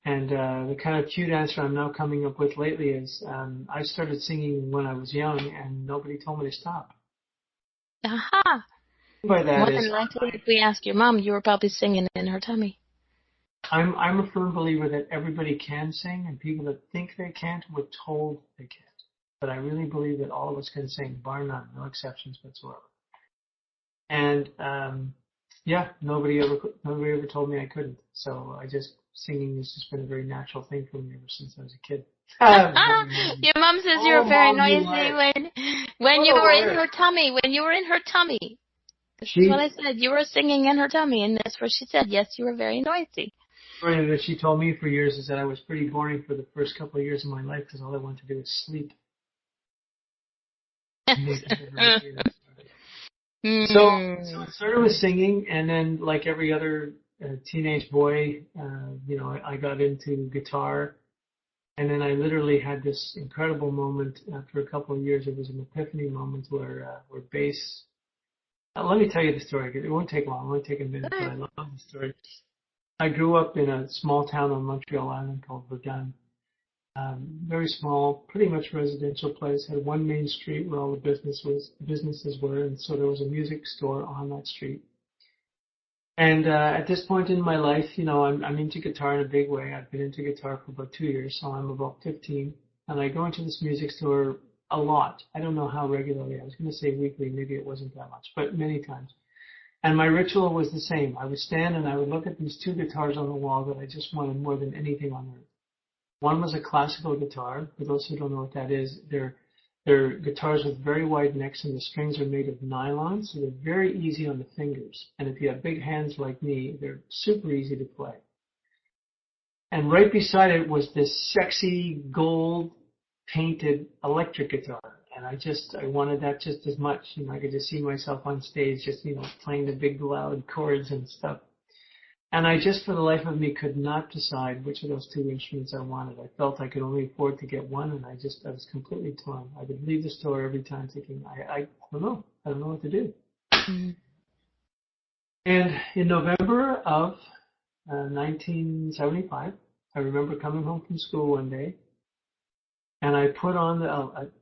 And the kind of cute answer I'm now coming up with lately is, I started singing when I was young, and nobody told me to stop. Aha! By that More is, than likely, if we ask your mom, you were probably singing in her tummy. I'm a firm believer that everybody can sing, and people that think they can't were told they can't. But I really believe that all of us can sing, bar none, no exceptions whatsoever. And nobody ever told me I couldn't. So singing has just been a very natural thing for me ever since I was a kid. Your mom says you were very noisy when you were in her tummy. When you were in her tummy. This is what I said. You were singing in her tummy, and that's what she said. Yes, you were very noisy. The story that she told me for years is that I was pretty boring for the first couple of years of my life because all I wanted to do was sleep. So it started with singing, and then like every other teenage boy, I got into guitar, and then I literally had this incredible moment after a couple of years. It was an epiphany moment where bass. Let me tell you the story. It won't take long. It won't take a minute, but I love the story. I grew up in a small town on Montreal Island called Verdun. Very small, pretty much residential place. Had one main street where all the businesses were, and so there was a music store on that street. And at this point in my life, I'm into guitar in a big way. I've been into guitar for about 2 years, so I'm about 15, and I go into this music store a lot. I don't know how regularly. I was going to say weekly, maybe it wasn't that much, but many times. And my ritual was the same. I would stand and I would look at these 2 guitars on the wall that I just wanted more than anything on earth. One was a classical guitar. For those who don't know what that is, they're guitars with very wide necks, and the strings are made of nylon, so they're very easy on the fingers. And if you have big hands like me, they're super easy to play. And right beside it was this sexy gold painted electric guitar. And I wanted that just as much. I could just see myself on stage just, playing the big loud chords and stuff. And I just, for the life of me, could not decide which of those 2 instruments I wanted. I felt I could only afford to get one, and I was completely torn. I would leave the store every time thinking, I don't know. I don't know what to do. Mm-hmm. And in November of 1975, I remember coming home from school one day, and I put on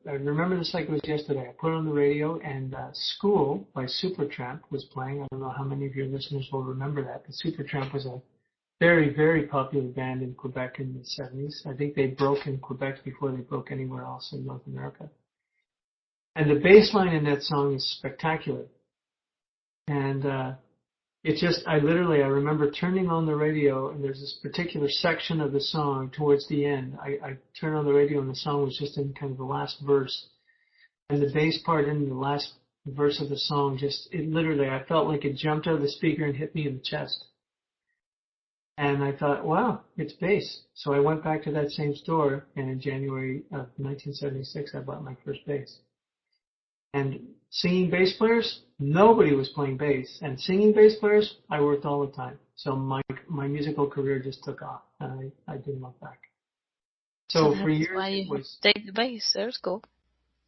I remember this like it was yesterday. I put on the radio, and School by Supertramp was playing. I don't know how many of your listeners will remember that, but Supertramp was a very, very popular band in Quebec in the 70s. I think they broke in Quebec before they broke anywhere else in North America. And the bass line in that song is spectacular. And I remember turning on the radio, and there's this particular section of the song towards the end. I turned on the radio, and the song was just in kind of the last verse. And the bass part in the last verse of the song I felt like it jumped out of the speaker and hit me in the chest. And I thought, wow, it's bass. So I went back to that same store, and in January of 1976, I bought my first bass. And singing bass players, nobody was playing bass. And singing bass players, I worked all the time. So my musical career just took off, and I didn't look back. So for years it was stayed the bass. That was cool.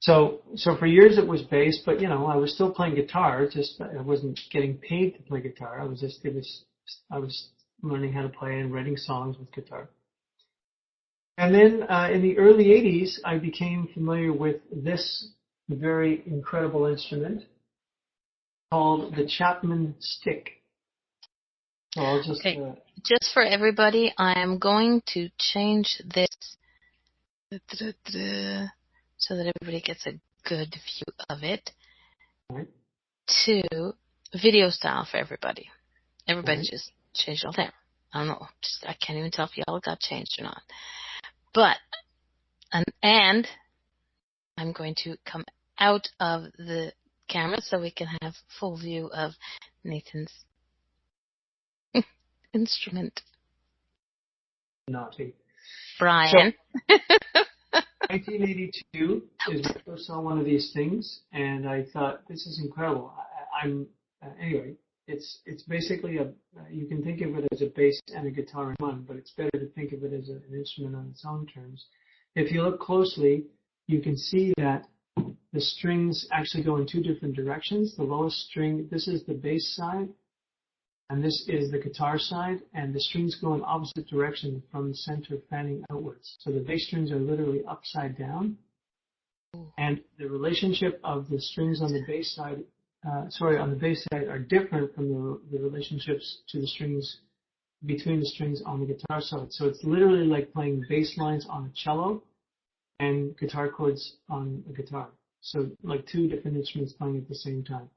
So for years it was bass, but I was still playing guitar. Just I wasn't getting paid to play guitar. I was learning how to play and writing songs with guitar. And then in the early 80s, I became familiar with this very incredible instrument called the Chapman stick. So I'll just just for everybody, I am going to change this so that everybody gets a good view of it to video style for everybody. Everybody just changed all there. I don't know. I can't even tell if y'all got changed or not. But and I'm going to come out of the camera so we can have full view of Nathan's instrument. Naughty. Brian. So, 1982 is when I first saw one of these things, and I thought, this is incredible. Anyway, it's basically you can think of it as a bass and a guitar in one, but it's better to think of it as an instrument on its own terms. If you look closely, you can see that the strings actually go in 2 different directions. The lowest string, this is the bass side, And this is the guitar side, and the strings go in opposite direction from the center, fanning outwards. So the bass strings are literally upside down, and the relationship of the strings on the bass side, on the bass side, are different from the relationships to the strings between the strings on the guitar side. So it's literally like playing bass lines on a cello and guitar chords on a guitar. So like two different instruments playing at the same time.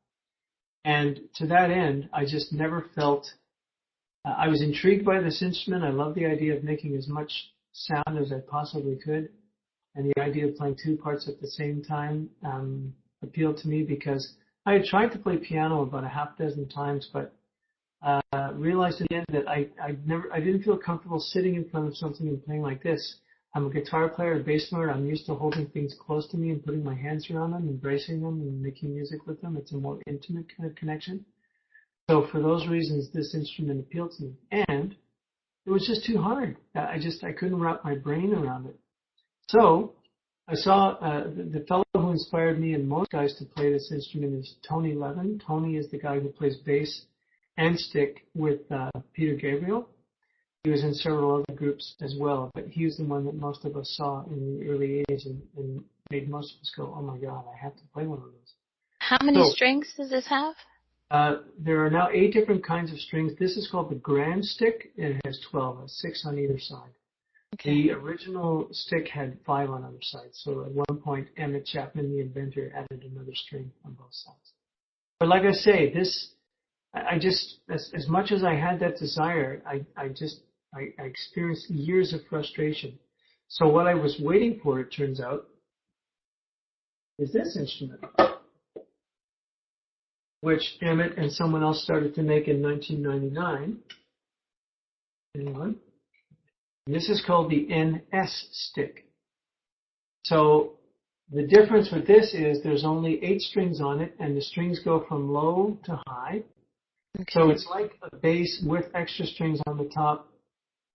And to that end, I just never felt, I was intrigued by this instrument. I love the idea of making as much sound as I possibly could. And the idea of playing two parts at the same time appealed to me because I had tried to play piano about a half dozen times, but realized at the end that I didn't feel comfortable sitting in front of something and playing like this. I'm a guitar player, a bass player. I'm used to holding things close to me and putting my hands around them, embracing them and making music with them. It's a more intimate kind of connection. So for those reasons, this instrument appealed to me. And it was just too hard. I couldn't wrap my brain around it. So I saw the fellow who inspired me and most guys to play this instrument is Tony Levin. Tony is the guy who plays bass and stick with Peter Gabriel. He was in several other groups as well, but he was the one that most of us saw in the early 80s and made most of us go, oh my God, I have to play one of those. How many strings does this have? There are now 8 different kinds of strings. This is called the grand stick. It has 12, 6 on either side. Okay. The original stick had 5 on either side. So at one point, Emmett Chapman, the inventor, added another string on both sides. But like I say, I just, as much as I had that desire, I experienced years of frustration. So what I was waiting for, it turns out, is this instrument, which Emmett and someone else started to make in 1999. Anyone? And this is called the NS stick. So the difference with this is there's only 8 strings on it, and the strings go from low to high. Okay. So it's like a bass with extra strings on the top.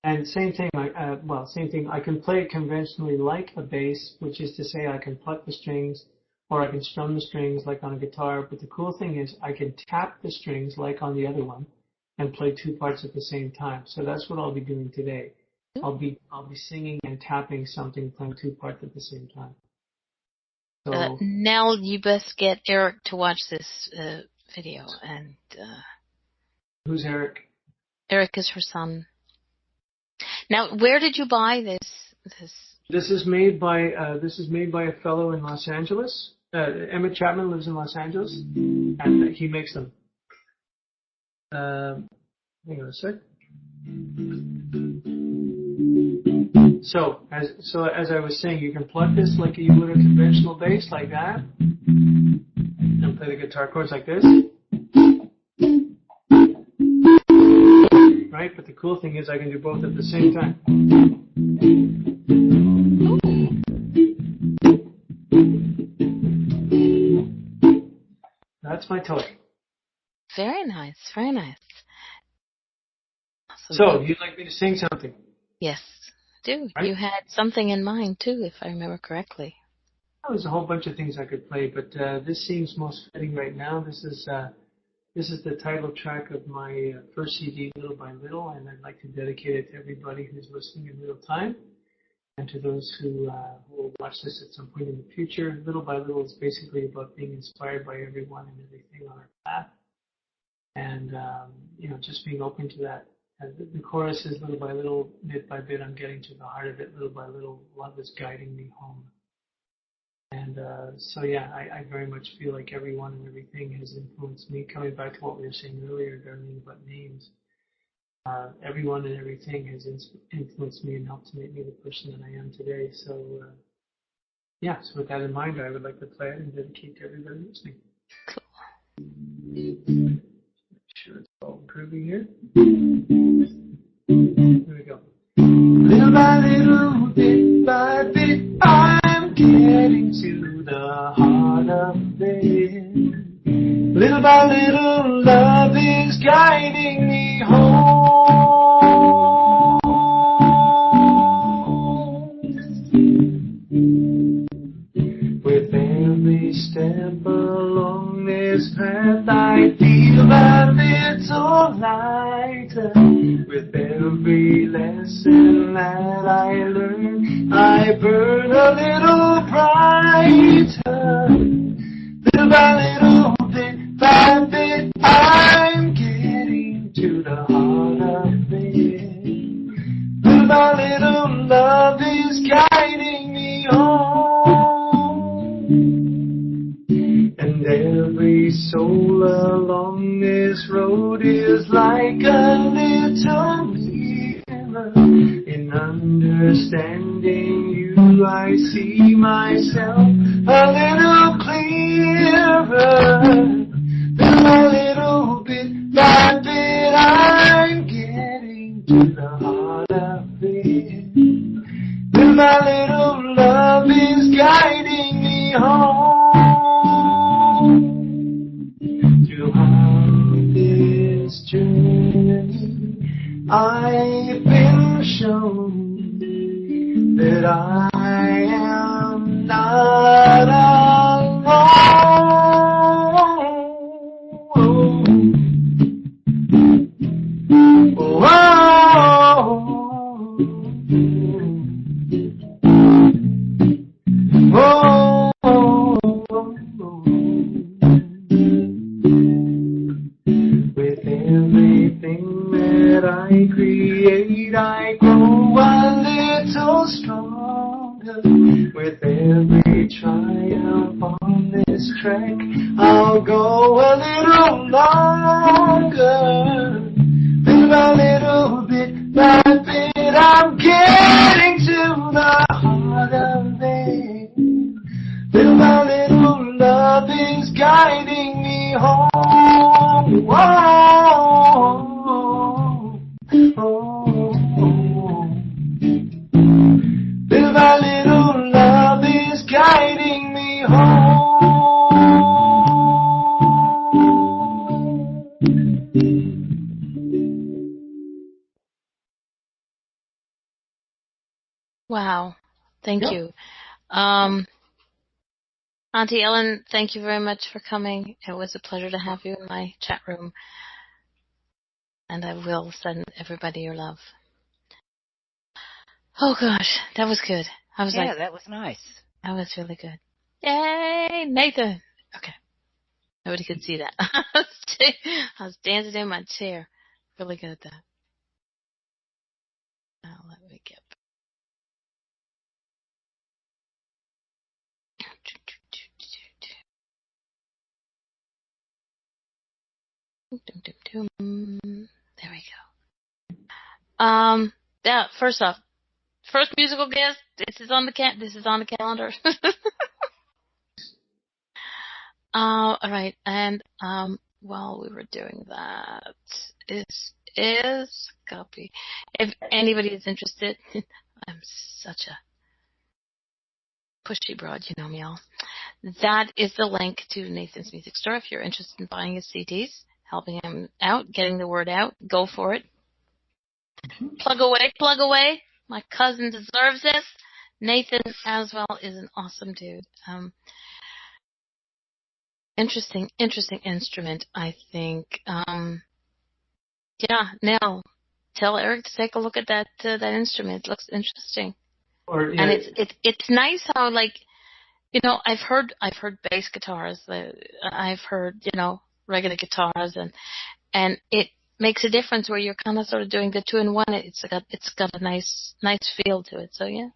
And same thing. I can play it conventionally like a bass, which is to say I can pluck the strings or I can strum the strings like on a guitar. But the cool thing is I can tap the strings like on the other one and play 2 parts at the same time. So that's what I'll be doing today. I'll be singing and tapping something, playing 2 parts at the same time. So Nell, you best get Eric to watch this video. And who's Eric? Eric is her son. Now, where did you buy this? This is made by a fellow in Los Angeles. Emmett Chapman lives in Los Angeles, and he makes them. Hang on a sec. So as I was saying, you can pluck this like you would a conventional bass, like that, and play the guitar chords like this. Right, but the cool thing is I can do both at the same time. That's my toy. Very nice, very nice. Awesome. So, you'd like me to sing something? Yes, I do. Right? You had something in mind too, if I remember correctly. There's a whole bunch of things I could play, but this seems most fitting right now. This is the title track of my first CD, Little by Little, and I'd like to dedicate it to everybody who's listening in real time, and to those who will watch this at some point in the future. Little by Little is basically about being inspired by everyone and everything on our path, and just being open to that. The chorus is little by little, bit by bit, I'm getting to the heart of it. Little by little, love is guiding me home. And I very much feel like everyone and everything has influenced me. Coming back to what we were saying earlier, Darlene, about names, everyone and everything has influenced me and helped to make me the person that I am today. So, so with that in mind, I would like to play it and dedicate to everybody listening. Cool. Make sure it's all groovy here. Here we go. Little by little, bit by bit, I'm getting to the heart of it. Little by little, love is guiding me home. With every step along this path, I feel that it's little lighter. With every lesson that I learn, I burn a little brighter. Little by little, bit by bit, I'm getting to the heart of it. Little by little, love is guiding me home. And every soul along this road is like a little mirror. In understanding you, I see myself a little clearer. Little by little, bit by bit, I'm getting to the heart of it. Little by little, love is guiding me home. Throughout this journey, I've been shown that I am not alone. Oh, oh, oh, oh. With everything that I create, I grow a little stronger. With every triumph on this trek, I'll go a little longer. Little by little, bit by bit, I'm getting to the heart of it. Little by little, love is guiding me home. Oh, oh, oh, oh. Little by little, love is guiding me home. Wow. Thank Yep. you. Auntie Ellen, thank you very much for coming. It was a pleasure to have you in my chat room. And I will send everybody your love. Oh gosh, that was good. I was like, that was nice. that was really good. Yay, Nathan. Okay. Nobody could see that. I was dancing in my chair. Really good at that. Now let me get. There we go. Yeah. First off, first musical guest. This is on the calendar. All right, and while we were doing that, is copy. If anybody is interested, I'm such a pushy broad, you know me all. That is the link to Nathan's music store. If you're interested in buying his CDs, helping him out, getting the word out, go for it. Plug away. My cousin deserves this. Nathen Aswell is an awesome dude. Interesting instrument, I think. Yeah, Nell, tell Eric to take a look at that instrument. It looks interesting. And it's nice how, like, you know, I've heard bass guitars. I've heard, you know, regular guitars, and it makes a difference where you're kind of sort of doing the 2-in-1. It's got a nice feel to it. So yeah.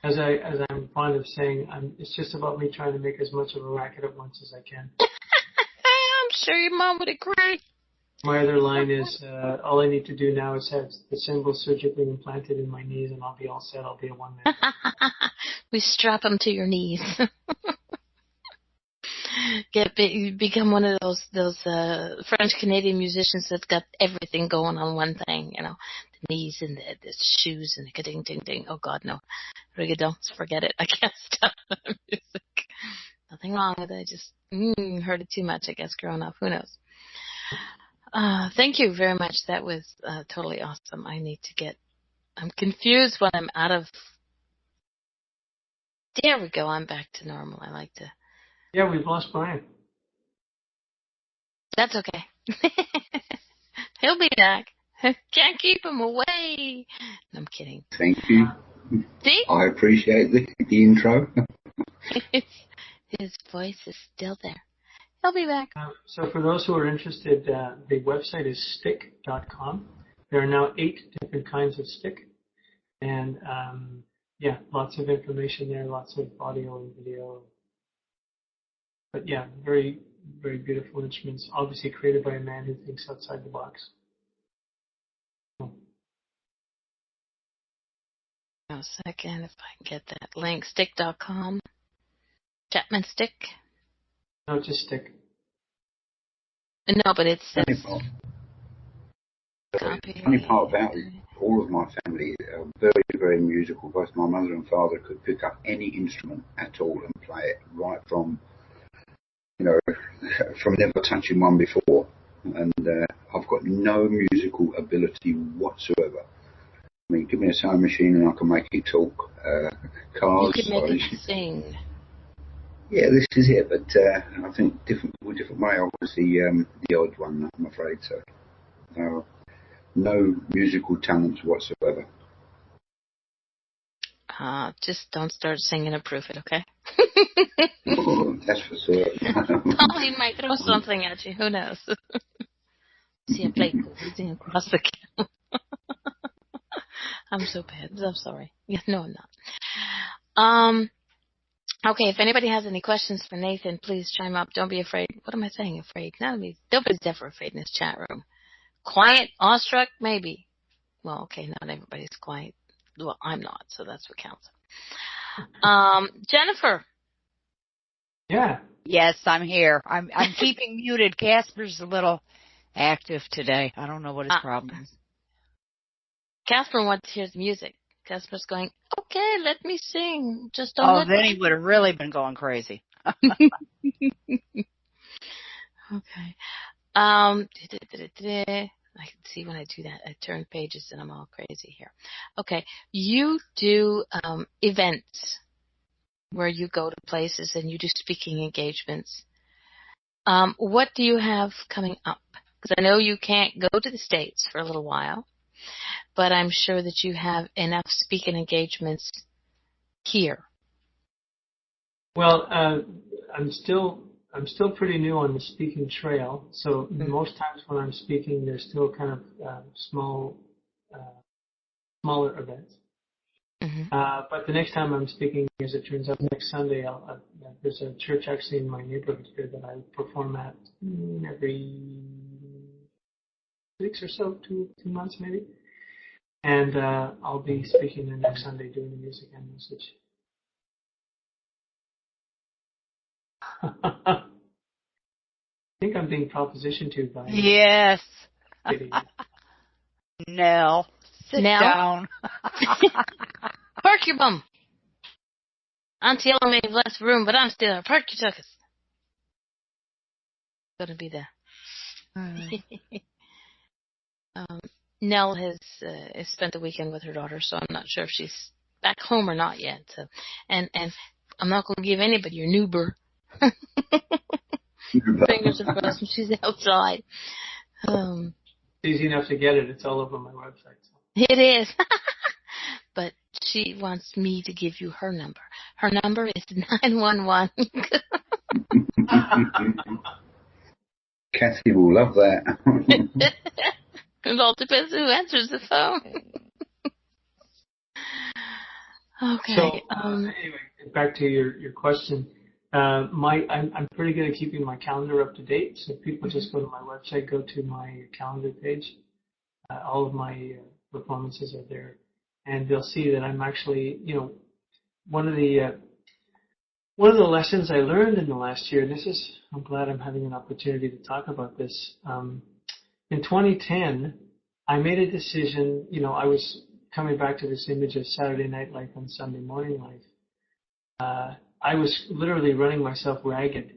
As I'm fond of saying, it's just about me trying to make as much of a racket at once as I can. I'm sure your mom would agree. My other line is, all I need to do now is have the cymbal surgically implanted in my knees, and I'll be all set. I'll be a one-man. We strap them to your knees. Become one of those French Canadian musicians that's got everything going on one thing, you know, the knees and the shoes and the ding ding ding. Oh God, no, reggaeton, forget it. I can't stop the music. Nothing wrong with it. I just heard it too much, I guess, growing up. Who knows? Thank you very much. That was totally awesome. I'm confused when I'm out of. There we go. I'm back to normal. I like to. Yeah, we've lost Brian. That's okay. He'll be back. Can't keep him away. No, I'm kidding. Thank you. See? I appreciate the intro. His voice is still there. He'll be back. So for those who are interested, the website is stick.com. There are now 8 different kinds of stick. And yeah, lots of information there, lots of audio and video. But yeah, very, very beautiful instruments, obviously created by a man who thinks outside the box. A second, if I can get that link. Stick.com. Chapman Stick. No, just stick. No, but it says The funny part about it, all of my family are very, very musical. Both my mother and father could pick up any instrument at all and play it right from, from never touching one before. And I've got no musical ability whatsoever. I mean, give me a sewing machine and I can make it talk. Cars. You can make it sing. Yeah, this is it, but I think different way. Obviously, the odd one, I'm afraid. So, no musical talents whatsoever. Just don't start singing and proof it, okay? Oh, that's for certain. Oh, he might throw something at you. Who knows? See, I play cruising across the camera. I'm so bad. I'm sorry. Yeah, no, I'm not. Okay, if anybody has any questions for Nathan, please chime up. Don't be afraid. What am I saying, afraid? Nobody's ever afraid in this chat room. Quiet, awestruck, maybe. Well, okay, not everybody's quiet. Well, I'm not, so that's what counts. Jennifer. Yeah. Yes, I'm here. I'm keeping muted. Casper's a little active today. I don't know what his problem is. Casper wants to hear the music. Casper's going, okay, let me sing. Just don't let then he would have really been going crazy. Okay. I can see when I do that. I turn pages and I'm all crazy here. Okay. You do events where you go to places and you do speaking engagements. What do you have coming up? Because I know you can't go to the States for a little while, but I'm sure that you have enough speaking engagements here. Well, I'm still pretty new on the speaking trail, so most times when I'm speaking, there's still kind of smaller events. Mm-hmm. But the next time I'm speaking, as it turns out, next Sunday, there's a church actually in my neighborhood here that I perform at every 6 or so, 2 months maybe. And I'll be speaking there next Sunday doing the music and message. I think I'm being propositioned to by... Yes. Nell, sit down. Park your bum. Auntie Ella may have less room, but I'm still here. Park your tuckus. Gonna be there. Nell has spent the weekend with her daughter, so I'm not sure if she's back home or not yet. So, and I'm not going to give anybody your Nuber. Fingers are crossed when she's outside. It's easy enough to get it. It's all over my website. So. It is. But she wants me to give you her number. Her number is 911. Kathy will love that. It all depends who answers the phone. Okay. So, anyway, back to your question. I'm pretty good at keeping my calendar up to date. So if people just go to my website, go to my calendar page. All of my performances are there, and they'll see that I'm actually, one of the lessons I learned in the last year. I'm glad I'm having an opportunity to talk about this. In 2010, I made a decision. I was coming back to this image of Saturday night life and Sunday morning life. I was literally running myself ragged,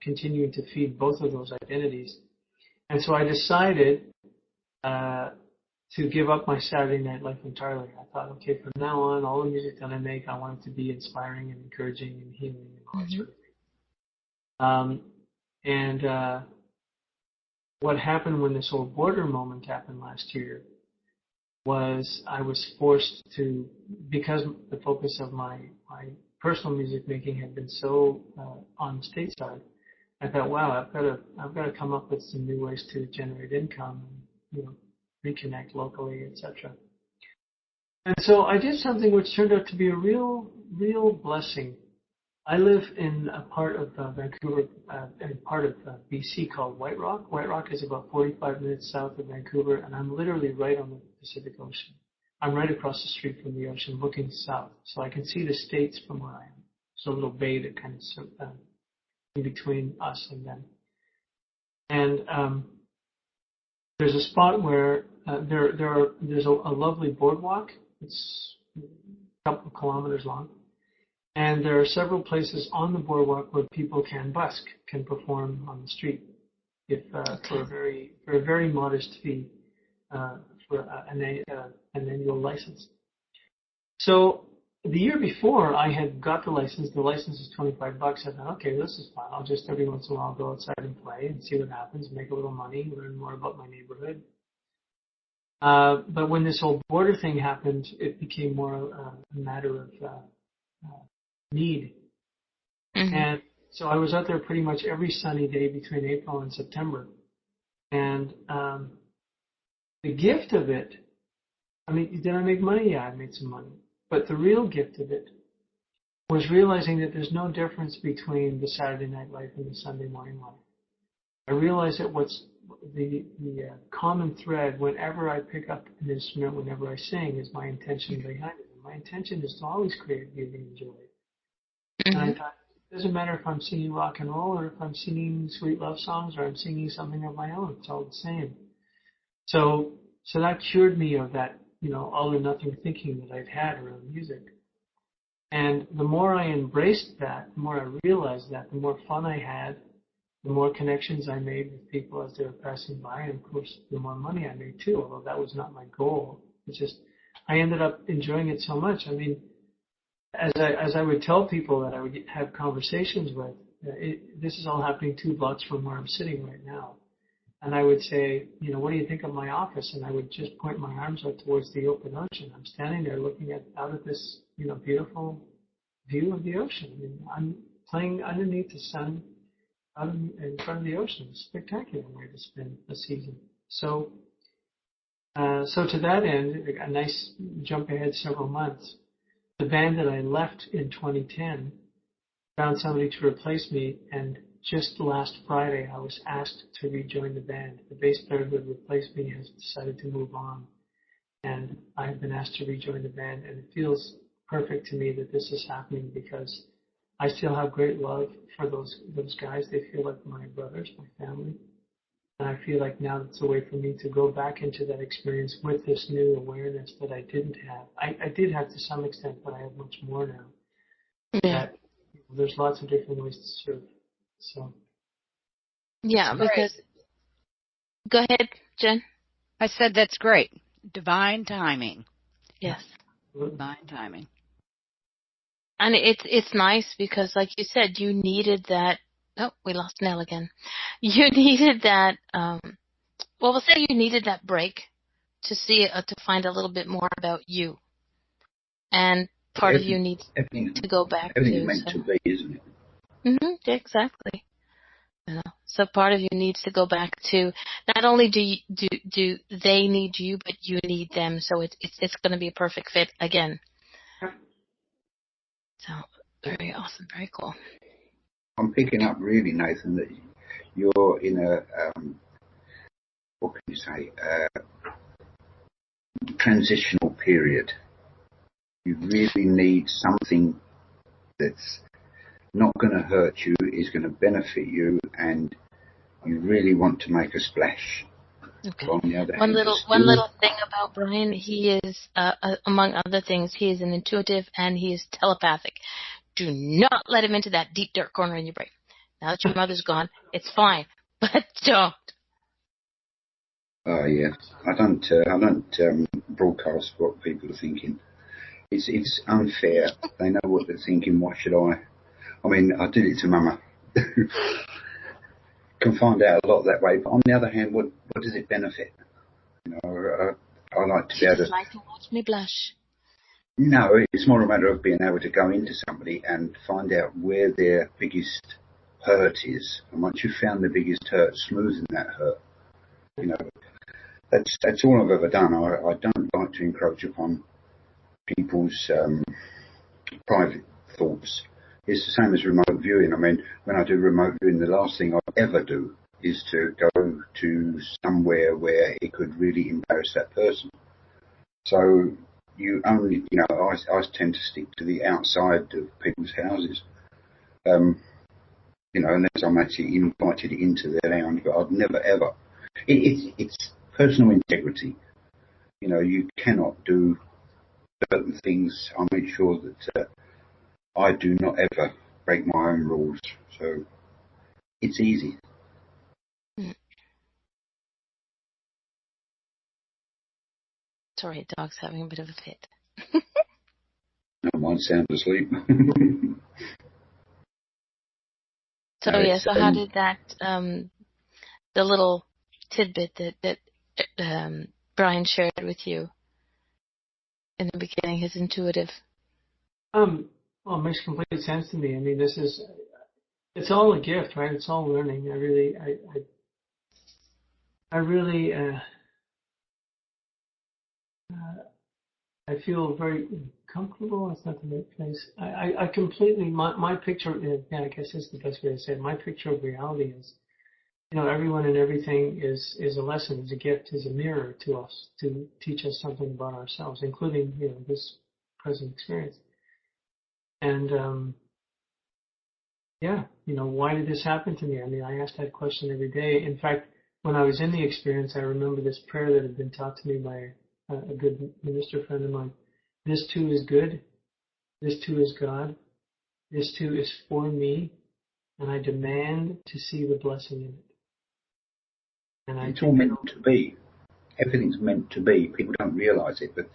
continuing to feed both of those identities. And so I decided to give up my Saturday night life entirely. I thought, okay, from now on, all the music that I make, I want it to be inspiring and encouraging and healing and all that sort of thing. what happened when this old border moment happened last year was I was forced to, because the focus of my personal music making had been so on the stateside, I thought, wow, I've got to come up with some new ways to generate income and reconnect locally, etc. And so I did something which turned out to be a real blessing. I live in a part of Vancouver, and part of BC called White Rock. White Rock is about 45 minutes south of Vancouver, and I'm literally right on the Pacific Ocean. I'm right across the street from the ocean, looking south, so I can see the States from where I am. It's a little bay that kind of in between us and them. And there's a spot where there's a lovely boardwalk. It's a couple of kilometers long. And there are several places on the boardwalk where people can busk, can perform on the street, for a very modest fee, for an annual license. So the year before, I had got the license. The license is $25. I thought, okay, this is fine. I'll just every once in a while go outside and play and see what happens, make a little money, learn more about my neighborhood. But when this whole border thing happened, it became more a matter of need. Mm-hmm. And so I was out there pretty much every sunny day between April and September. And the gift of it, I mean, did I make money? Yeah, I made some money. But the real gift of it was realizing that there's no difference between the Saturday night life and the Sunday morning life. I realized that what's the common thread whenever I pick up an instrument, whenever I sing, is my intention behind it. And my intention is to always create beauty and joy. Mm-hmm. And I thought, it doesn't matter if I'm singing rock and roll or if I'm singing sweet love songs or I'm singing something of my own. It's all the same. So that cured me of that, all or nothing thinking that I'd had around music. And the more I embraced that, the more I realized that, the more fun I had, the more connections I made with people as they were passing by, and of course, the more money I made too, although that was not my goal. It's just, I ended up enjoying it so much. I mean, as I would tell people that I would have conversations with, this is all happening 2 blocks from where I'm sitting right now. And I would say, what do you think of my office? And I would just point my arms out towards the open ocean. I'm standing there looking out of this, beautiful view of the ocean. I mean, I'm playing underneath the sun out in front of the ocean. It's a spectacular way to spend a season. So to that end, a nice jump ahead several months. The band that I left in 2010 found somebody to replace me, and just last Friday I was asked to rejoin the band. The bass player who had replaced me has decided to move on, and I have been asked to rejoin the band, and it feels perfect to me that this is happening because I still have great love for those guys. They feel like my brothers, my family. And I feel like now it's a way for me to go back into that experience with this new awareness that I didn't have. I did have to some extent, but I have much more now. Yeah. That there's lots of different ways to serve. So. Yeah, because... Go ahead, Jen. I said that's great. Divine timing. Yes. Divine timing. And it's nice because, like you said, you needed that. Oh, we lost Nell again. You needed that. We'll say you needed that break to see to find a little bit more about you, and part of you needs to go back to. Everything's meant to be, isn't it? Yeah, exactly. So part of you needs to go back to. Not only do they need you, but you need them. So it's going to be a perfect fit again. So, very awesome, very cool. I'm picking up really, Nathan, that you're in a, what can you say, transitional period. You really need something that's not going to hurt you, is going to benefit you, and you really want to make a splash. Okay. One little thing about Brian, he is, among other things, he is an intuitive and he is telepathic. Do not let him into that deep, dark corner in your brain. Now that your mother's gone, it's fine, but don't. Oh yeah, I don't broadcast what people are thinking. It's unfair. They know what they're thinking. Why should I? I mean, I did it to Mama. can find out a lot that way. But on the other hand, what does it benefit? You know, I like to be able to. Just like to watch me blush. No, it's more a matter of being able to go into somebody and find out where their biggest hurt is, and once you've found the biggest hurt, smoothen that hurt. You know, that's all I've ever done. I don't like to encroach upon people's private thoughts. It's the same as remote viewing. I mean, when I do remote viewing, the last thing I ever do is to go to somewhere where it could really embarrass that person. So you only, you know, I tend to stick to the outside of people's houses. You know, unless I'm actually invited into their lounge, but I'd never ever. It's personal integrity. You know, you cannot do certain things. I make sure that I do not ever break my own rules. So it's easy. Sorry, dog's having a bit of a fit. No, mine sound asleep. So so how did that the little tidbit that Brian shared with you in the beginning, his intuitive? Well, it makes complete sense to me. I mean, it's all a gift, right? It's all learning. I feel very comfortable. That's not the right place. I completely, my picture, I guess is the best way to say it. My picture of reality is, you know, everyone and everything is a lesson, is a gift, is a mirror to us to teach us something about ourselves, including, you know, this present experience. And, you know, why did this happen to me? I mean, I ask that question every day. In fact, when I was in the experience, I remember this prayer that had been taught to me by a good minister friend of mine. This too is good. This too is God. This too is for me, and I demand to see the blessing in it. And it's all meant to be. Everything's meant to be. People don't realise it, but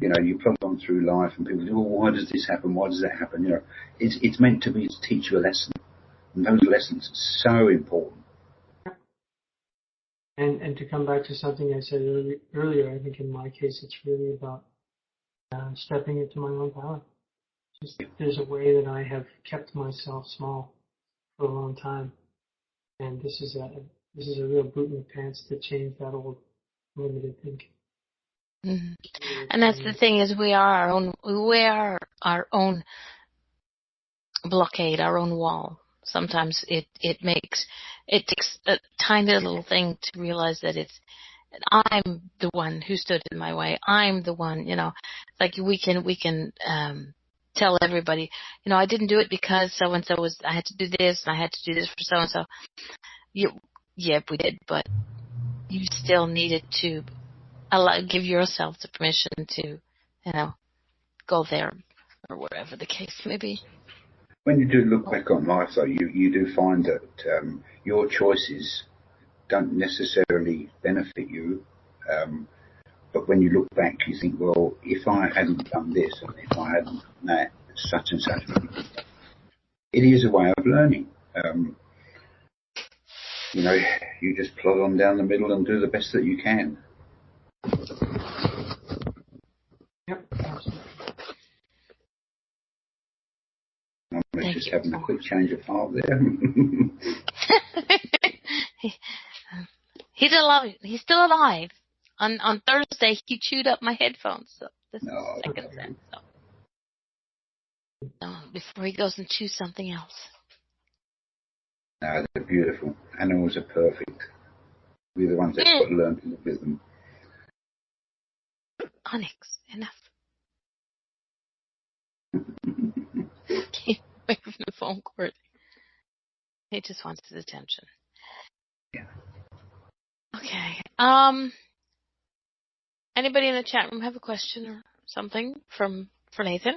you know, you plod on through life, and people say, "Well, why does this happen? Why does that happen?" You know, it's meant to be to teach you a lesson, and those lessons are so important. And to come back to something I said earlier, I think in my case it's really about stepping into my own power. Just, there's a way that I have kept myself small for a long time, and this is a real boot in the pants to change that old limited thinking. Mm-hmm. And that's the thing, is we are our own blockade, our own wall. Sometimes it takes a tiny little thing to realize that I'm the one who stood in my way. I'm the one, you know, like we can tell everybody, you know, I didn't do it because so and so I had to do this and I had to do this for so and so. Yeah, we did, but you still needed to give yourself the permission to, you know, go there or wherever the case may be. When you do look back on life, though, you do find that your choices don't necessarily benefit you. But when you look back, you think, well, if I hadn't done this and if I hadn't done that, such and such. It is a way of learning. You know, you just plod on down the middle and do the best that you can. Yep, absolutely. I'm just having a quick change of heart there. He's alive. He's still alive. On Thursday, he chewed up my headphones. So this is the second set. So before he goes and chews something else. No, they're beautiful. Animals are perfect. We're the ones that got to learn to live with them. Onyx, enough. Keep away from the phone cord. He just wants his attention. Yeah. Okay. Anybody in the chat room have a question or something for Nathan?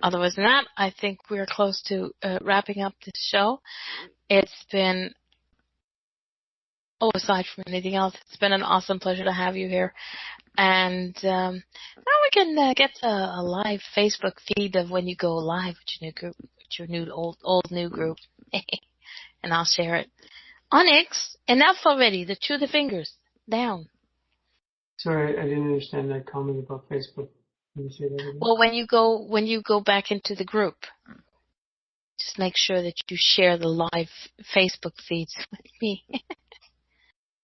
Otherwise than that, I think we're close to wrapping up this show. It's been, aside from anything else, it's been an awesome pleasure to have you here. And now we can get a live Facebook feed of when you go live with your new group, with your new old new group. and I'll share it. Onyx, enough already. The chew the fingers. Down. Sorry, I didn't understand that comment about Facebook. Can you say that again? Well, when you go back into the group, just make sure that you share the live Facebook feeds with me.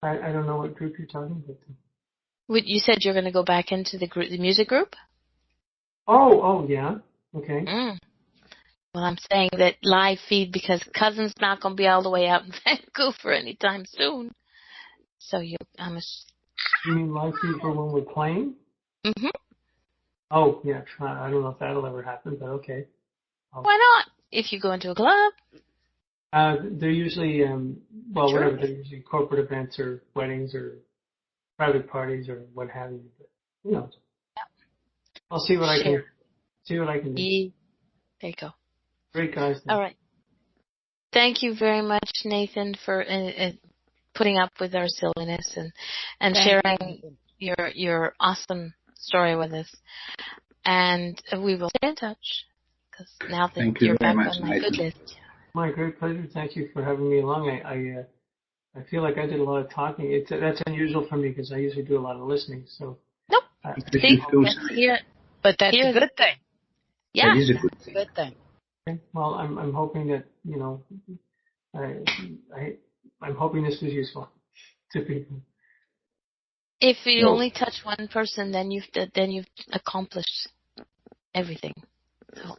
I don't know what group you're talking about. You said you're going to go back into the group, the music group? Oh, yeah. Okay. Well, I'm saying that live feed because Cousin's not going to be all the way out in Vancouver anytime soon. So You mean live feed for when we're playing? Mm-hmm. Oh, yeah. I don't know if that'll ever happen, but okay. Why not? If you go into a club. They're usually, whatever. They're usually corporate events or weddings or private parties or what have you. But, you know, I'll see what I can do. There you go. Great guys. All right. Thank you very much, Nathan, for putting up with our silliness and sharing your awesome story with us. And we will stay in touch because now that you're back on my good list. My great pleasure. Thank you for having me along. I feel like I did a lot of talking. That's unusual for me because I usually do a lot of listening. So nope. But that's a good thing. Yeah, that is a good thing. Good thing. Okay. Well, I'm hoping that I'm hoping this was useful to people. If you only touch one person, then you've accomplished everything. So,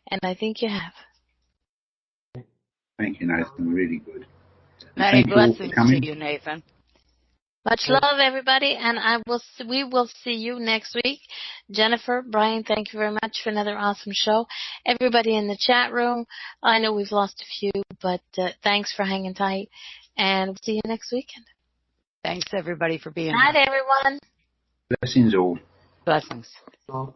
and I think you have. Thank you, Nathan. Really good. Many blessings to you, Nathan. Much love, everybody, and we will see you next week. Jennifer, Brian, thank you very much for another awesome show. Everybody in the chat room, I know we've lost a few, but thanks for hanging tight, and we'll see you next weekend. Thanks, everybody, for being here. Night, everyone. Blessings all. Blessings. Oh.